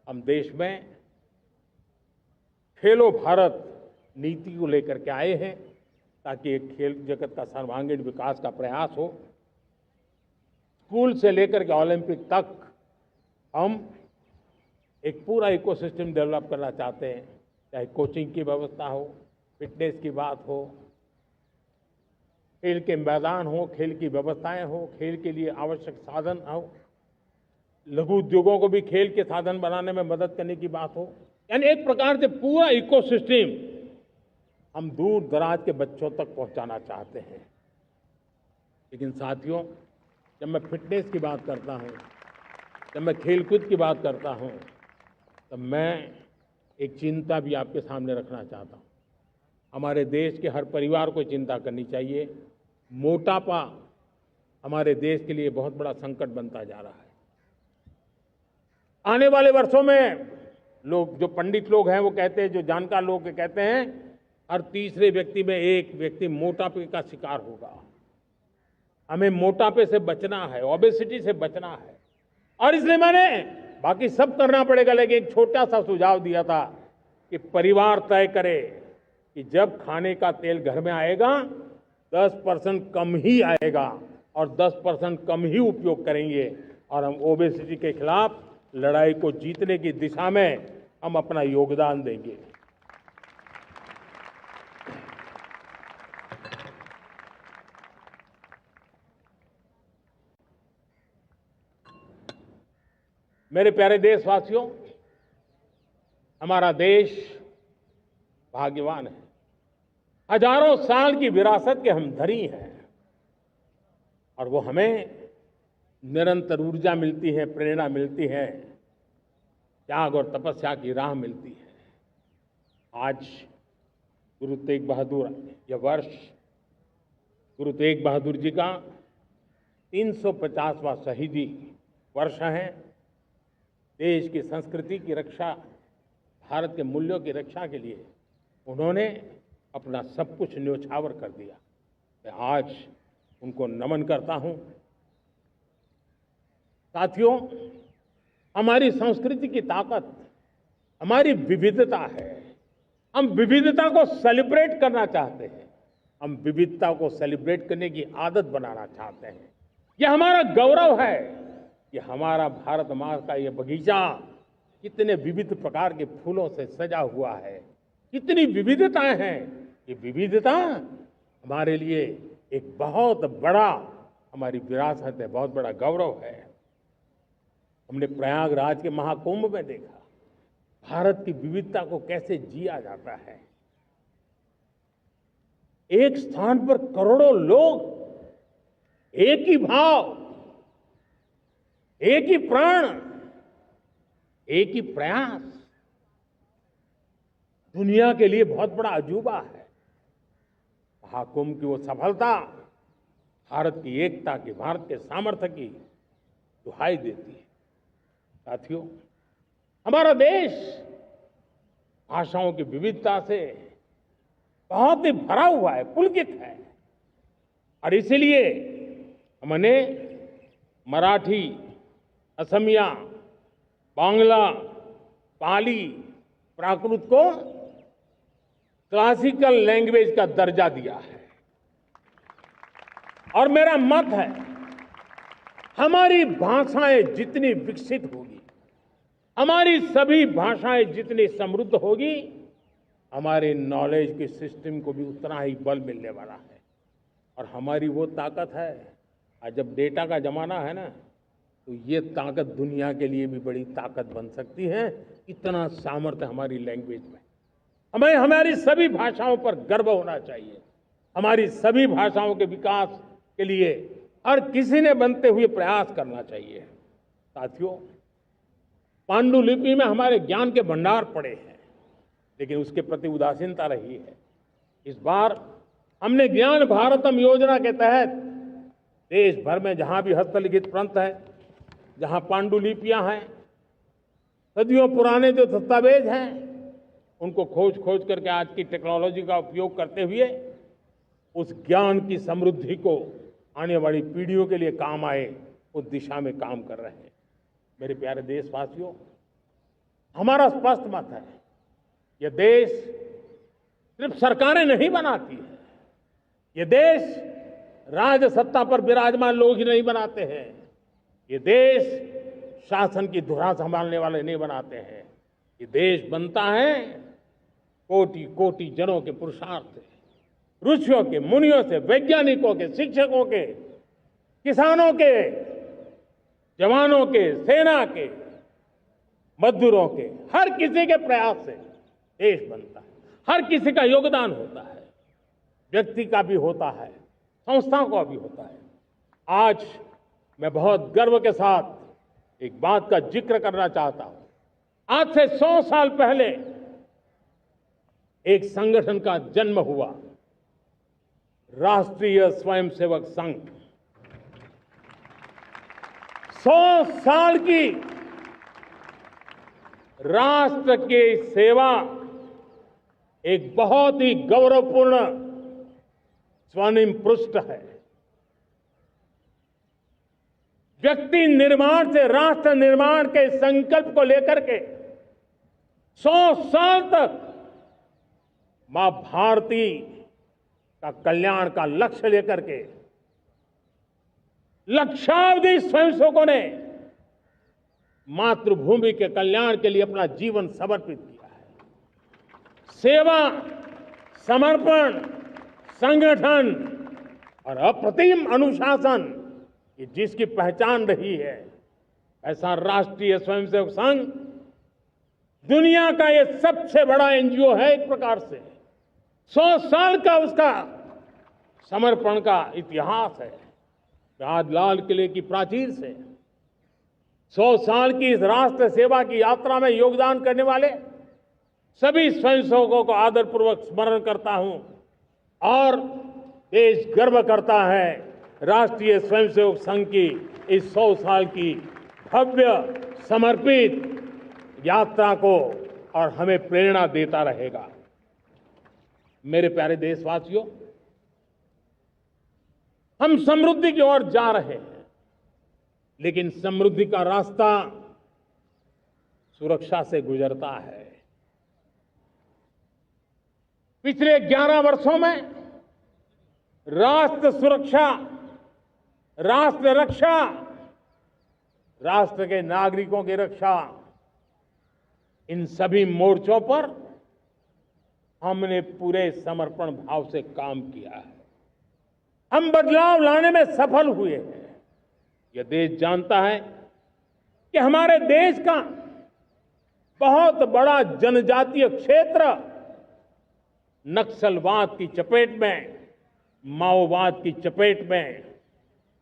C: हम देश में खेलो भारत नीति को लेकर के आए हैं ताकि एक खेल जगत का सर्वांगीण विकास का प्रयास हो। स्कूल से लेकर के ओलंपिक तक हम एक पूरा इकोसिस्टम डेवलप करना चाहते हैं, चाहे कोचिंग की व्यवस्था हो, फिटनेस की बात हो, खेल के मैदान हो, खेल की व्यवस्थाएं हो, खेल के लिए आवश्यक साधन हो, लघु उद्योगों को भी खेल के साधन बनाने में मदद करने की बात हो। यानी एक प्रकार से पूरा इकोसिस्टम हम दूर दराज के बच्चों तक पहुंचाना चाहते हैं। लेकिन साथियों, जब मैं फिटनेस की बात करता हूं, जब मैं खेलकूद की बात करता हूं, तब मैं एक चिंता भी आपके सामने रखना चाहता हूं। हमारे देश के हर परिवार को चिंता करनी चाहिए। मोटापा हमारे देश के लिए बहुत बड़ा संकट बनता जा रहा है। आने वाले वर्षों में लोग, जो पंडित लोग हैं वो कहते हैं, जो जानकार लोग कहते हैं, हर तीसरे व्यक्ति में एक व्यक्ति मोटापे का शिकार होगा। हमें मोटापे से बचना है, ओबेसिटी से बचना है। और इसलिए मैंने बाकी सब करना पड़ेगा, लेकिन एक छोटा सा सुझाव दिया था कि परिवार तय करे कि जब खाने का तेल घर में आएगा 10% कम ही आएगा और 10% कम ही उपयोग करेंगे, और हम ओबेसिटी के खिलाफ लड़ाई को जीतने की दिशा में हम अपना योगदान देंगे। मेरे प्यारे देशवासियों, हमारा देश भाग्यवान है। हजारों साल की विरासत के हम धनी हैं और वो हमें निरंतर ऊर्जा मिलती है, प्रेरणा मिलती है, त्याग और तपस्या की राह मिलती है। आज गुरु तेग बहादुर, यह वर्ष गुरु तेग बहादुर जी का 350वां शहीदी वर्ष है। देश की संस्कृति की रक्षा, भारत के मूल्यों की रक्षा के लिए उन्होंने अपना सब कुछ न्योछावर कर दिया। मैं आज उनको नमन करता हूं। साथियों, हमारी संस्कृति की ताकत हमारी विविधता है। हम विविधता को सेलिब्रेट करना चाहते हैं। हम विविधता को सेलिब्रेट करने की आदत बनाना चाहते हैं। यह हमारा गौरव है। ये हमारा भारत माँ का ये बगीचा कितने विविध प्रकार के फूलों से सजा हुआ है, कितनी विविधताएं हैं। ये विविधता हमारे लिए एक बहुत बड़ा, हमारी विरासत है, बहुत बड़ा गौरव है। हमने प्रयागराज के महाकुंभ में देखा भारत की विविधता को कैसे जिया जाता है। एक स्थान पर करोड़ों लोग, एक ही भाव, एक ही प्राण, एक ही प्रयास, दुनिया के लिए बहुत बड़ा अजूबा है। महाकुंभ की वो सफलता भारत की एकता की, भारत के सामर्थ्य की दुहाई देती है। साथियों, हमारा देश भाषाओं की विविधता से बहुत ही भरा हुआ है, पुलकित है। और इसीलिए हमने मराठी, असमिया, बांग्ला, पाली, प्राकृत को क्लासिकल लैंग्वेज का दर्जा दिया है। और मेरा मत है, हमारी भाषाएं जितनी विकसित होगी, हमारी सभी भाषाएं जितनी समृद्ध होगी, हमारे नॉलेज के सिस्टम को भी उतना ही बल मिलने वाला है। और हमारी वो ताकत है, आज जब डेटा का जमाना है ना, तो ये ताकत दुनिया के लिए भी बड़ी ताकत बन सकती है। इतना सामर्थ्य हमारी लैंग्वेज में। हमें हमारी सभी भाषाओं पर गर्व होना चाहिए। हमारी सभी भाषाओं के विकास के लिए हर किसी ने बनते हुए प्रयास करना चाहिए। साथियों, पांडुलिपि में हमारे ज्ञान के भंडार पड़े हैं, लेकिन उसके प्रति उदासीनता रही है। इस बार हमने ज्ञान भारतम योजना के तहत देश भर में जहां भी हस्तलिखित ग्रंथ है, जहां पांडुलिपियां हैं, सदियों पुराने जो दस्तावेज हैं, उनको खोज खोज करके आज की टेक्नोलॉजी का उपयोग करते हुए उस ज्ञान की समृद्धि को आने वाली पीढ़ियों के लिए काम आए, उस दिशा में काम कर रहे हैं। मेरे प्यारे देशवासियों, हमारा स्पष्ट मत है, यह देश सिर्फ सरकारें नहीं बनाती है, ये देश राज सत्ता पर विराजमान लोग ही नहीं बनाते हैं, ये देश शासन की धुरा संभालने वाले नहीं बनाते हैं। ये देश बनता है कोटि कोटि जनों के पुरुषार्थ से, ऋषियों के, मुनियों से, वैज्ञानिकों के, शिक्षकों के, किसानों के, जवानों के, सेना के, मजदूरों के, हर किसी के प्रयास से देश बनता है। हर किसी का योगदान होता है, व्यक्ति का भी होता है, संस्थाओं का भी होता है। आज मैं बहुत गर्व के साथ एक बात का जिक्र करना चाहता हूं। आज से 100 साल पहले एक संगठन का जन्म हुआ, राष्ट्रीय स्वयंसेवक संघ। 100 साल की राष्ट्र की सेवा एक बहुत ही गौरवपूर्ण स्वर्णिम पृष्ठ है। व्यक्ति निर्माण से राष्ट्र निर्माण के संकल्प को लेकर के 100 साल तक मां भारती का कल्याण का लक्ष्य लेकर के लक्षावधि स्वयंसेवकों ने मातृभूमि के कल्याण के लिए अपना जीवन समर्पित किया है। सेवा, समर्पण, संगठन और अप्रतिम अनुशासन, ये जिसकी पहचान रही है, ऐसा राष्ट्रीय स्वयंसेवक संघ दुनिया का ये सबसे बड़ा एनजीओ है। एक प्रकार से 100 साल का उसका समर्पण का इतिहास है। आज लाल किले की प्राचीर से 100 साल की इस राष्ट्र सेवा की यात्रा में योगदान करने वाले सभी स्वयंसेवकों को आदरपूर्वक स्मरण करता हूं और देश गर्व करता है राष्ट्रीय स्वयंसेवक संघ की इस 100 साल की भव्य समर्पित यात्रा को, और हमें प्रेरणा देता रहेगा। मेरे प्यारे देशवासियों, हम समृद्धि की ओर जा रहे हैं, लेकिन समृद्धि का रास्ता सुरक्षा से गुजरता है। पिछले 11 वर्षों में राष्ट्र सुरक्षा, राष्ट्र रक्षा, राष्ट्र के नागरिकों की रक्षा, इन सभी मोर्चों पर हमने पूरे समर्पण भाव से काम किया है। हम बदलाव लाने में सफल हुए हैं। यह देश जानता है कि हमारे देश का बहुत बड़ा जनजातीय क्षेत्र नक्सलवाद की चपेट में, माओवाद की चपेट में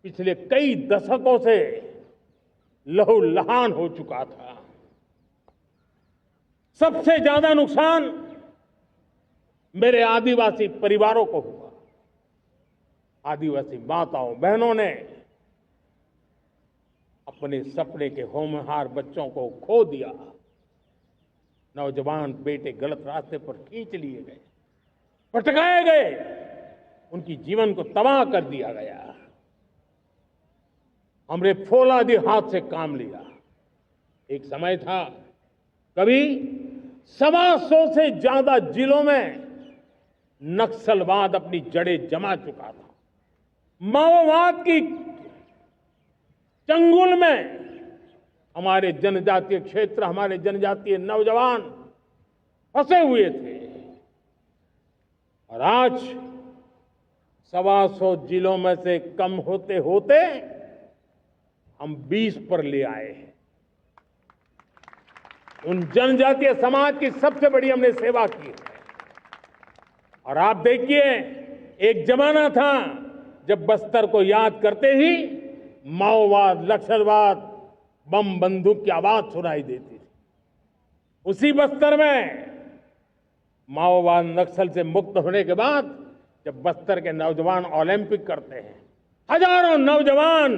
C: पिछले कई दशकों से लहूलुहान हो चुका था। सबसे ज्यादा नुकसान मेरे आदिवासी परिवारों को हुआ। आदिवासी माताओं बहनों ने अपने सपने के होनहार बच्चों को खो दिया। नौजवान बेटे गलत रास्ते पर खींच लिए गए, भटकाए गए, उनकी जीवन को तबाह कर दिया गया। हमने फौलादी हाथ से काम लिया। एक समय था, कभी 125 से ज्यादा जिलों में नक्सलवाद अपनी जड़ें जमा चुका था। माओवाद की चंगुल में हमारे जनजातीय क्षेत्र, हमारे जनजातीय नौजवान फंसे हुए थे, और आज 125 जिलों में से कम होते होते हम 20 पर ले आए हैं। उन जनजातीय समाज की सबसे बड़ी हमने सेवा की है। और आप देखिए, एक जमाना था जब बस्तर को याद करते ही माओवाद, नक्सलवाद, बम बंदूक की आवाज सुनाई देती थी। उसी बस्तर में माओवाद नक्सल से मुक्त होने के बाद जब बस्तर के नौजवान ओलंपिक करते हैं, हजारों नौजवान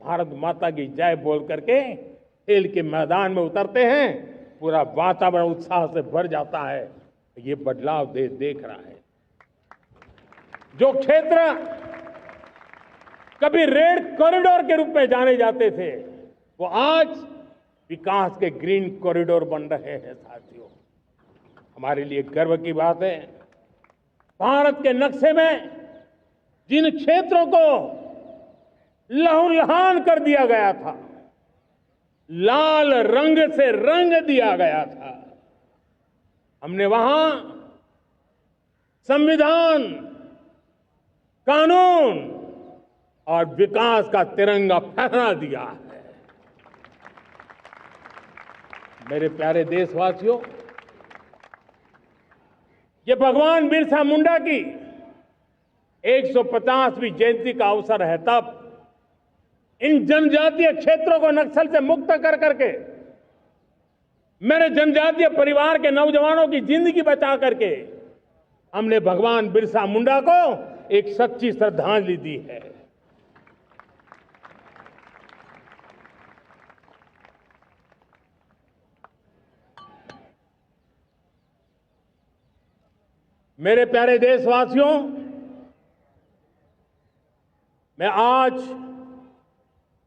C: भारत माता की जय बोल करके खेल के मैदान में उतरते हैं, पूरा वातावरण उत्साह से भर जाता है। ये बदलाव देश देख रहा है। जो क्षेत्र कभी रेड कॉरिडोर के रूप में जाने जाते थे, वो आज विकास के ग्रीन कॉरिडोर बन रहे हैं। साथियों, हमारे लिए गर्व की बात है, भारत के नक्शे में जिन क्षेत्रों को लहूलुहान कर दिया गया था, लाल रंग से रंग दिया गया था, हमने वहां संविधान, कानून और विकास का तिरंगा फहरा दिया है। मेरे प्यारे देशवासियों, ये भगवान बिरसा मुंडा की 150वीं जयंती का अवसर है। तब इन जनजातीय क्षेत्रों को नक्सल से मुक्त कर करके, मेरे जनजातीय परिवार के नौजवानों की जिंदगी बचा करके हमने भगवान बिरसा मुंडा को एक सच्ची श्रद्धांजलि दी है। मेरे प्यारे देशवासियों, मैं आज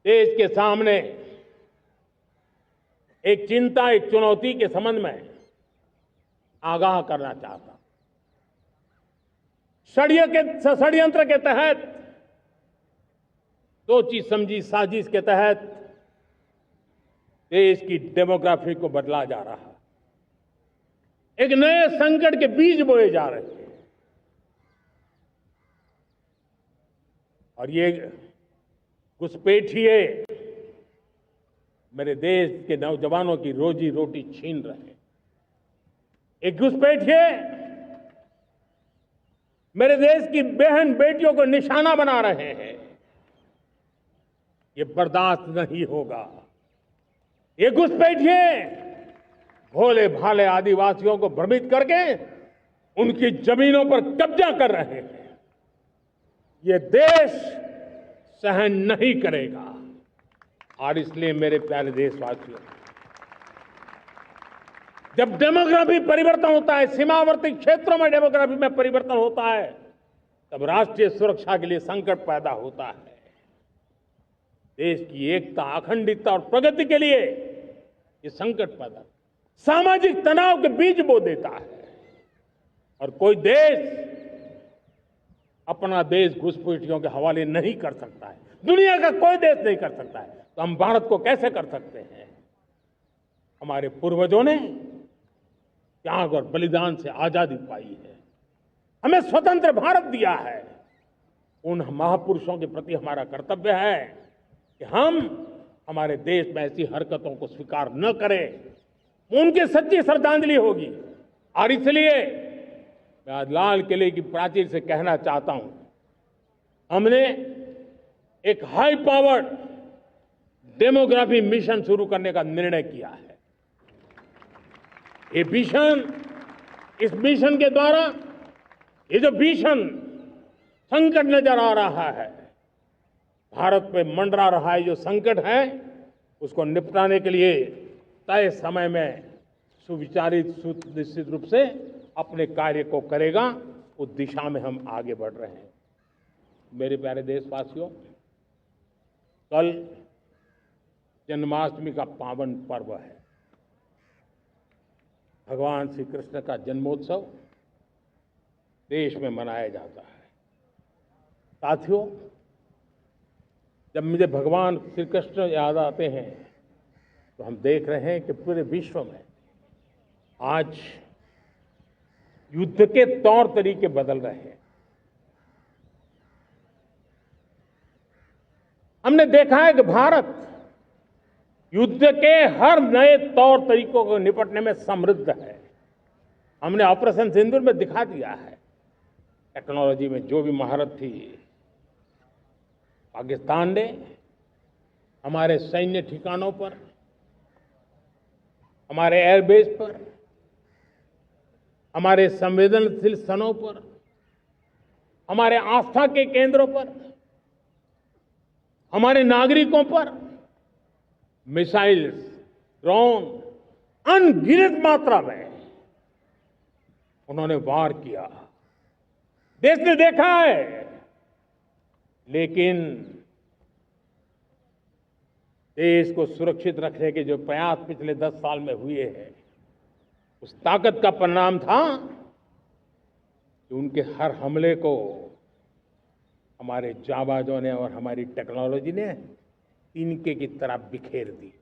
C: देश के सामने एक चिंता, एक चुनौती के संबंध में आगाह करना चाहता हूं। षड्यंत्र के तहत, सोची समझी साजिश के तहत देश की डेमोग्राफी को बदला जा रहा है। एक नए संकट के बीज बोए जा रहे हैं और ये घुसपैठिए मेरे देश के नौजवानों की रोजी रोटी छीन रहे हैं। एक घुसपैठिए मेरे देश की बहन बेटियों को निशाना बना रहे हैं। ये बर्दाश्त नहीं होगा। ये घुसपैठिए भोले भाले आदिवासियों को भ्रमित करके उनकी जमीनों पर कब्जा कर रहे हैं। ये देश सहन नहीं करेगा। और इसलिए मेरे प्यारे देशवासियों, जब डेमोग्राफी परिवर्तन होता है, सीमावर्ती क्षेत्रों में डेमोग्राफी में परिवर्तन होता है, तब राष्ट्रीय सुरक्षा के लिए संकट पैदा होता है। देश की एकता, अखंडता और प्रगति के लिए ये संकट पैदा, सामाजिक तनाव के बीज बो देता है। और कोई देश अपना देश घुसपैठियों के हवाले नहीं कर सकता है। दुनिया का कोई देश नहीं कर सकता है, तो हम भारत को कैसे कर सकते हैं? हमारे पूर्वजों ने त्याग और बलिदान से आजादी पाई है, हमें स्वतंत्र भारत दिया है। उन महापुरुषों के प्रति हमारा कर्तव्य है कि हम हमारे देश में ऐसी हरकतों को स्वीकार न करें। उनकी सच्ची श्रद्धांजलि होगी। और इसलिए मैं आज लाल किले की प्राचीर से कहना चाहता हूं, हमने एक हाई पावर्ड डेमोग्राफी मिशन शुरू करने का निर्णय किया है। ये मिशन, इस मिशन के द्वारा ये जो भीषण संकट नजर आ रहा है, भारत पे मंडरा रहा है जो संकट है, उसको निपटाने के लिए तय समय में सुविचारित, सुनिश्चित रूप से अपने कार्य को करेगा। उस दिशा में हम आगे बढ़ रहे हैं। मेरे प्यारे देशवासियों, कल जन्माष्टमी का पावन पर्व है। भगवान श्री कृष्ण का जन्मोत्सव देश में मनाया जाता है। साथियों, जब मुझे भगवान श्री कृष्ण याद आते हैं तो हम देख रहे हैं कि पूरे विश्व में आज युद्ध के तौर तरीके बदल रहे हैं। हमने देखा है कि भारत युद्ध के हर नए तौर तरीकों को निपटने में समृद्ध है। हमने ऑपरेशन सिंदूर में दिखा दिया है। टेक्नोलॉजी में जो भी महारत थी, पाकिस्तान ने हमारे सैन्य ठिकानों पर, हमारे एयरबेस पर, हमारे संवेदनशील स्थानों पर, हमारे आस्था के केंद्रों पर, हमारे नागरिकों पर मिसाइल्स, ड्रोन अनगिनत मात्रा में उन्होंने वार किया। देश ने देखा है, लेकिन देश को सुरक्षित रखने के जो प्रयास पिछले 10 साल में हुए हैं, उस ताकत का परिणाम था कि उनके हर हमले को हमारे जाबाजों ने और हमारी टेक्नोलॉजी ने तिनके की तरह बिखेर दी।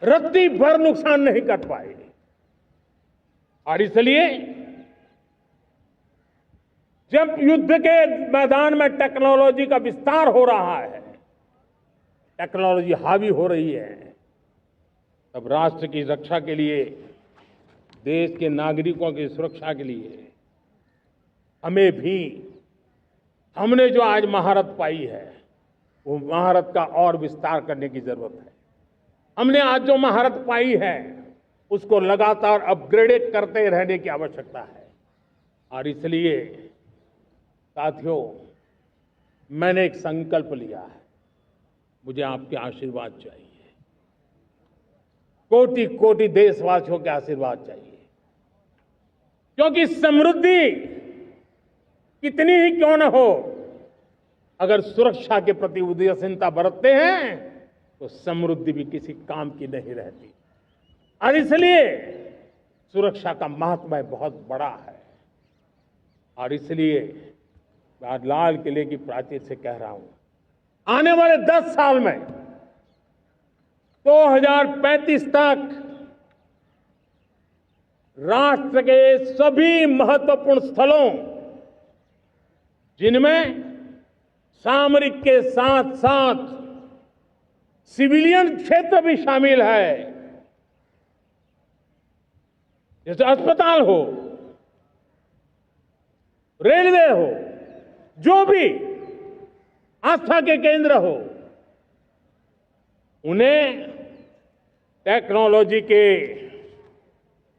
C: रत्ती भर नुकसान नहीं कर पाए। और इसलिए जब युद्ध के मैदान में टेक्नोलॉजी का विस्तार हो रहा है, टेक्नोलॉजी हावी हो रही है, तब राष्ट्र की रक्षा के लिए, देश के नागरिकों की सुरक्षा के लिए हमें भी, हमने जो आज महारत पाई है वो महारत का और विस्तार करने की जरूरत है। हमने आज जो महारत पाई है उसको लगातार अपग्रेडेड करते रहने की आवश्यकता है। और इसलिए साथियों, मैंने एक संकल्प लिया है, मुझे आपके आशीर्वाद चाहिए, कोटि कोटि देशवासियों के आशीर्वाद चाहिए, क्योंकि समृद्धि कितनी ही क्यों न हो, अगर सुरक्षा के प्रति उदासीनता बरतते हैं तो समृद्धि भी किसी काम की नहीं रहती। और इसलिए सुरक्षा का महत्व बहुत बड़ा है। और इसलिए मैं आज लाल किले की प्राचीर से कह रहा हूं, आने वाले 10 साल में 2035 तक राष्ट्र के सभी महत्वपूर्ण स्थलों, जिनमें सामरिक के साथ साथ सिविलियन क्षेत्र भी शामिल है, जैसे अस्पताल हो, रेलवे हो, जो भी आस्था के केंद्र हो, उन्हें टेक्नोलॉजी के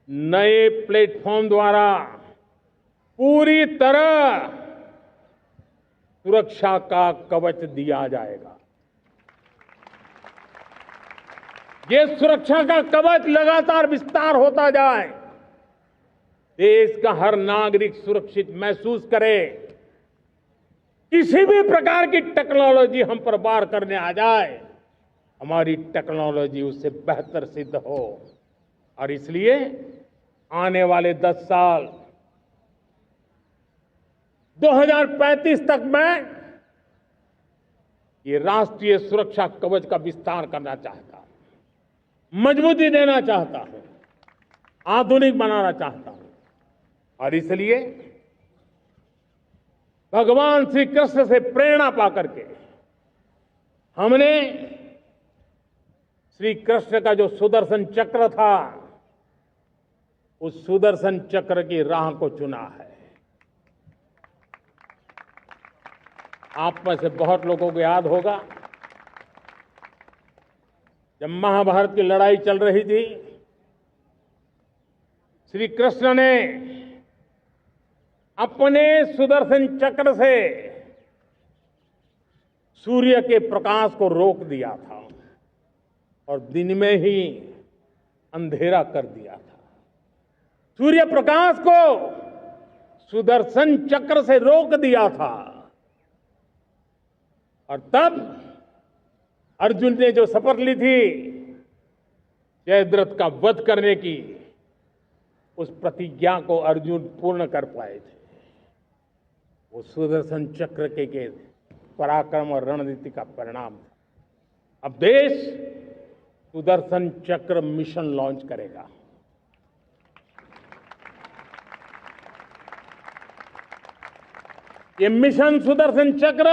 C: नए प्लेटफॉर्म द्वारा पूरी तरह सुरक्षा का कवच दिया जाएगा। ये सुरक्षा का कवच लगातार विस्तार होता जाए, देश का हर नागरिक सुरक्षित महसूस करे, किसी भी प्रकार की टेक्नोलॉजी हम पर वार करने आ जाए, हमारी टेक्नोलॉजी उससे बेहतर सिद्ध हो। और इसलिए आने वाले 10 साल 2035 तक मैं ये राष्ट्रीय सुरक्षा कवच का विस्तार करना चाहता हूं, मजबूती देना चाहता हूं, आधुनिक बनाना चाहता हूं। और इसलिए भगवान श्री कृष्ण से प्रेरणा पाकर के हमने श्री कृष्ण का जो सुदर्शन चक्र था, उस सुदर्शन चक्र की राह को चुना है। आप में से बहुत लोगों को याद होगा, जब महाभारत की लड़ाई चल रही थी, श्री कृष्ण ने अपने सुदर्शन चक्र से सूर्य के प्रकाश को रोक दिया था और दिन में ही अंधेरा कर दिया था। सूर्य प्रकाश को सुदर्शन चक्र से रोक दिया था। और तब अर्जुन ने जो शपथ ली थी जयद्रथ का वध करने की, उस प्रतिज्ञा को अर्जुन पूर्ण कर पाए थे। वो सुदर्शन चक्र के पराक्रम और रणनीति का परिणाम था। अब देश सुदर्शन चक्र मिशन लॉन्च करेगा। ये मिशन सुदर्शन चक्र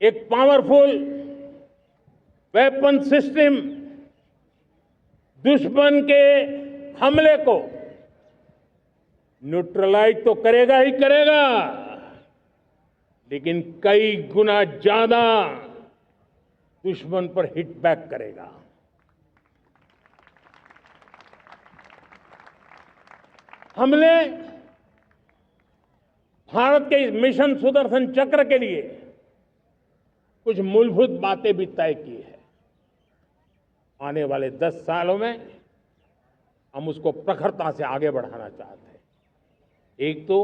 C: एक पावरफुल वेपन सिस्टम दुश्मन के हमले को न्यूट्रलाइज तो करेगा ही करेगा, लेकिन कई गुना ज्यादा दुश्मन पर हिट बैक करेगा। हमने भारत के इस मिशन सुदर्शन चक्र के लिए कुछ मूलभूत बातें भी तय की है। आने वाले 10 सालों में हम उसको प्रखरता से आगे बढ़ाना चाहते हैं। एक तो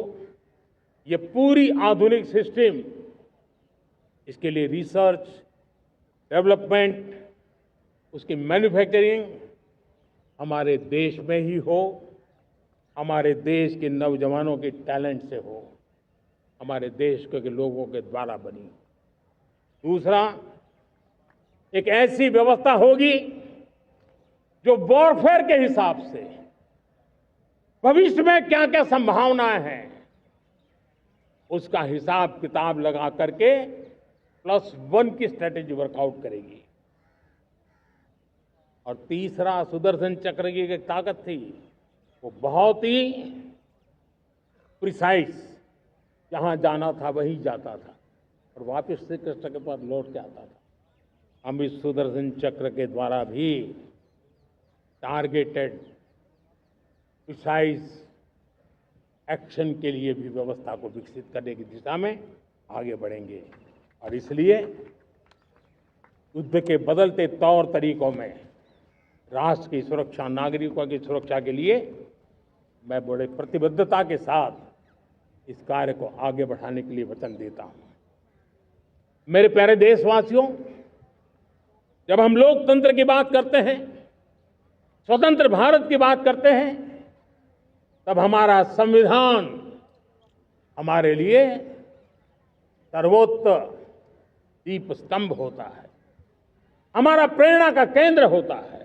C: ये पूरी आधुनिक सिस्टम, इसके लिए रिसर्च, डेवलपमेंट, उसकी मैन्युफैक्चरिंग हमारे देश में ही हो, हमारे देश के नौजवानों के टैलेंट से हो, हमारे देश के लोगों के द्वारा बनी। दूसरा, एक ऐसी व्यवस्था होगी जो वॉरफेयर के हिसाब से भविष्य में क्या क्या संभावनाएं हैं उसका हिसाब किताब लगा करके +1 की स्ट्रेटेजी वर्कआउट करेगी। और तीसरा सुदर्शन चक्र की एक ताकत थी, वो बहुत ही प्रिसाइज, जहां जाना था वहीं जाता था और वापस श्री कृष्ण के पास लौट के आता था। हम इस सुदर्शन चक्र के द्वारा भी टारगेटेड प्रिसाइज एक्शन के लिए भी व्यवस्था को विकसित करने की दिशा में आगे बढ़ेंगे। और इसलिए युद्ध के बदलते तौर तरीकों में राष्ट्र की सुरक्षा, नागरिकों की सुरक्षा के लिए मैं बड़े प्रतिबद्धता के साथ इस कार्य को आगे बढ़ाने के लिए वचन देता हूं। मेरे प्यारे देशवासियों, जब हम लोकतंत्र की बात करते हैं, स्वतंत्र भारत की बात करते हैं, तब हमारा संविधान हमारे लिए सर्वोच्च दीप स्तंभ होता है, हमारा प्रेरणा का केंद्र होता है।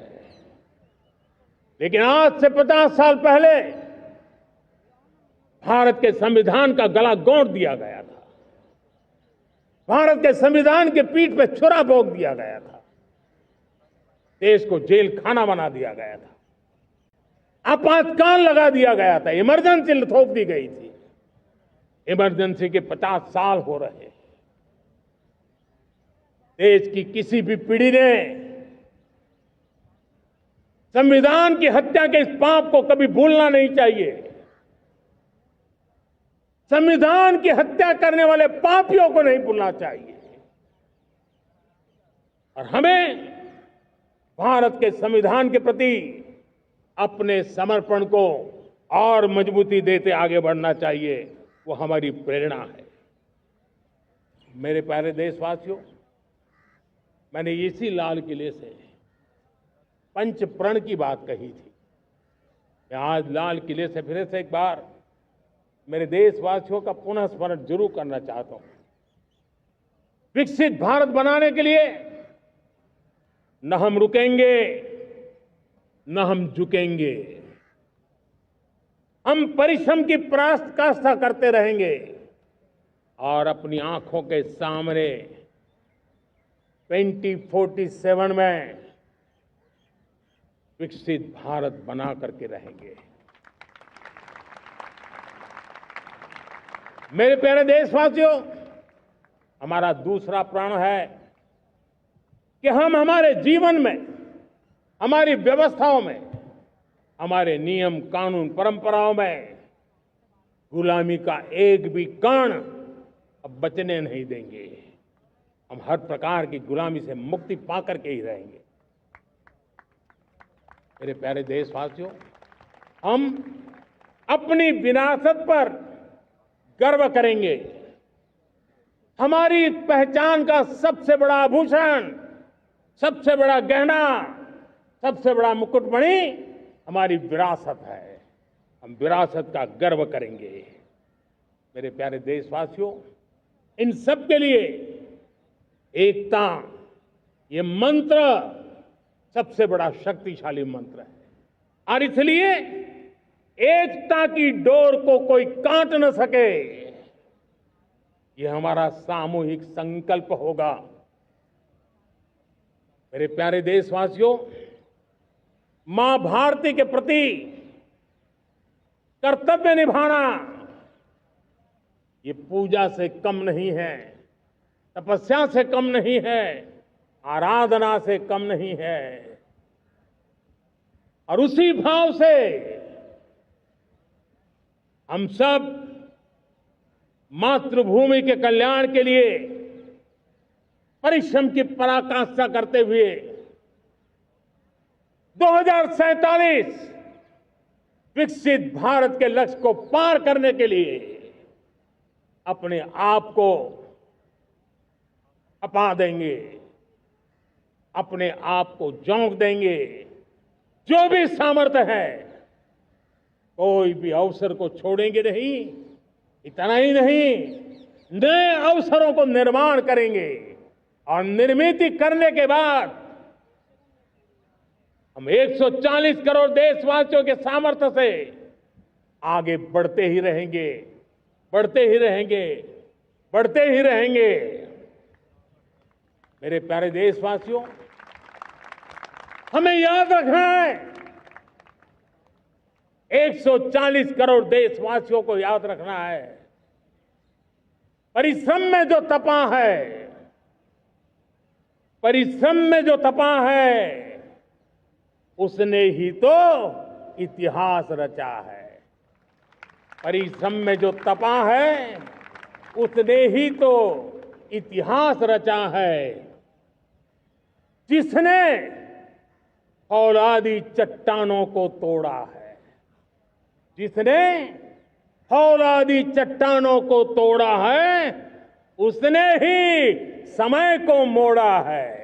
C: लेकिन आज से 50 साल पहले भारत के संविधान का गला घोंट दिया गया था, भारत के संविधान के पीठ पे छुरा भोंक दिया गया था, देश को जेल खाना बना दिया गया था, आपातकाल लगा दिया गया था, इमरजेंसी थोप दी गई थी। इमरजेंसी के 50 साल हो रहे हैं। देश की किसी भी पीढ़ी ने संविधान की हत्या के इस पाप को कभी भूलना नहीं चाहिए। संविधान की हत्या करने वाले पापियों को नहीं भूलना चाहिए। और हमें भारत के संविधान के प्रति अपने समर्पण को और मजबूती देते आगे बढ़ना चाहिए। वो हमारी प्रेरणा है। मेरे प्यारे देशवासियों, मैंने इसी लाल किले से पंच प्रण की बात कही थी। मैं आज लाल किले से फिर से एक बार मेरे देशवासियों का पुनः स्मरण जरूर करना चाहता हूं। विकसित भारत बनाने के लिए न हम रुकेंगे, न हम झुकेंगे। हम परिश्रम की पराकाष्ठा करते रहेंगे और अपनी आंखों के सामने 2047 में विकसित भारत बना करके रहेंगे। मेरे प्यारे देशवासियों, हमारा दूसरा प्रण है कि हम हमारे जीवन में, हमारी व्यवस्थाओं में, हमारे नियम कानून परंपराओं में गुलामी का एक भी कण अब बचने नहीं देंगे। हम हर प्रकार की गुलामी से मुक्ति पाकर के ही रहेंगे। मेरे प्यारे देशवासियों, हम अपनी विरासत पर गर्व करेंगे। हमारी पहचान का सबसे बड़ा आभूषण, सबसे बड़ा गहना, सबसे बड़ा मुकुटमणि हमारी विरासत है। हम विरासत का गर्व करेंगे। मेरे प्यारे देशवासियों, इन सब के लिए एकता, ये मंत्र सबसे बड़ा शक्तिशाली मंत्र है। और इसलिए एकता की डोर को कोई काट न सके, ये हमारा सामूहिक संकल्प होगा। मेरे प्यारे देशवासियों, मां भारती के प्रति कर्तव्य निभाना ये पूजा से कम नहीं है, तपस्या से कम नहीं है, आराधना से कम नहीं है। और उसी भाव से हम सब मातृभूमि के कल्याण के लिए परिश्रम की पराकाष्ठा करते हुए 2047 विकसित भारत के लक्ष्य को पार करने के लिए अपने आप को अपा देंगे, अपने आप को झोंक देंगे। जो भी सामर्थ्य है, कोई भी अवसर को छोड़ेंगे नहीं। इतना ही नहीं, नए अवसरों को निर्माण करेंगे और निर्मित करने के बाद हम 140 करोड़ देशवासियों के सामर्थ्य से आगे बढ़ते ही रहेंगे, बढ़ते ही रहेंगे, बढ़ते ही रहेंगे। मेरे प्यारे देशवासियों, हमें याद रखना है, 140 करोड़ देशवासियों को याद रखना है, परिश्रम में जो तपा है, परिश्रम में जो तपा है, उसने ही तो इतिहास रचा है। परिश्रम में जो तपा है, उसने ही तो इतिहास रचा है। जिसने फौलादी चट्टानों को तोड़ा है, जिसने फौलादी चट्टानों को तोड़ा है, उसने ही समय को मोड़ा है।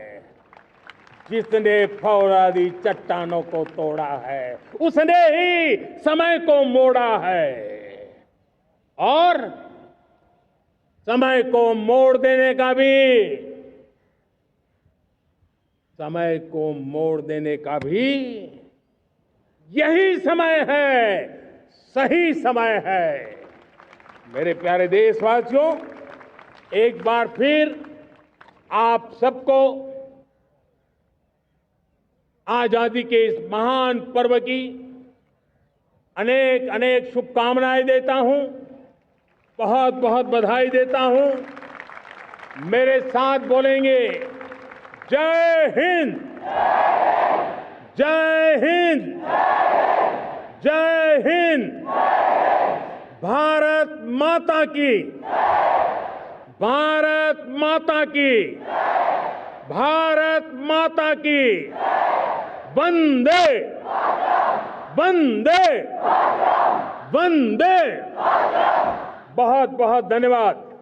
C: जिसने फौलादी चट्टानों को तोड़ा है, उसने ही समय को मोड़ा है। और समय को मोड़ देने का भी, समय को मोड़ देने का भी यही समय है, सही समय है। मेरे प्यारे देशवासियों, एक बार फिर आप सबको आजादी के इस महान पर्व की अनेक अनेक शुभकामनाएं देता हूं, बहुत बहुत बधाई देता हूं। मेरे साथ बोलेंगे, जय हिंद, जय हिंद, जय हिंद। भारत माता की, भारत माता की, भारत माता की। वंदे, वंदे, वंदे। बहुत बहुत धन्यवाद।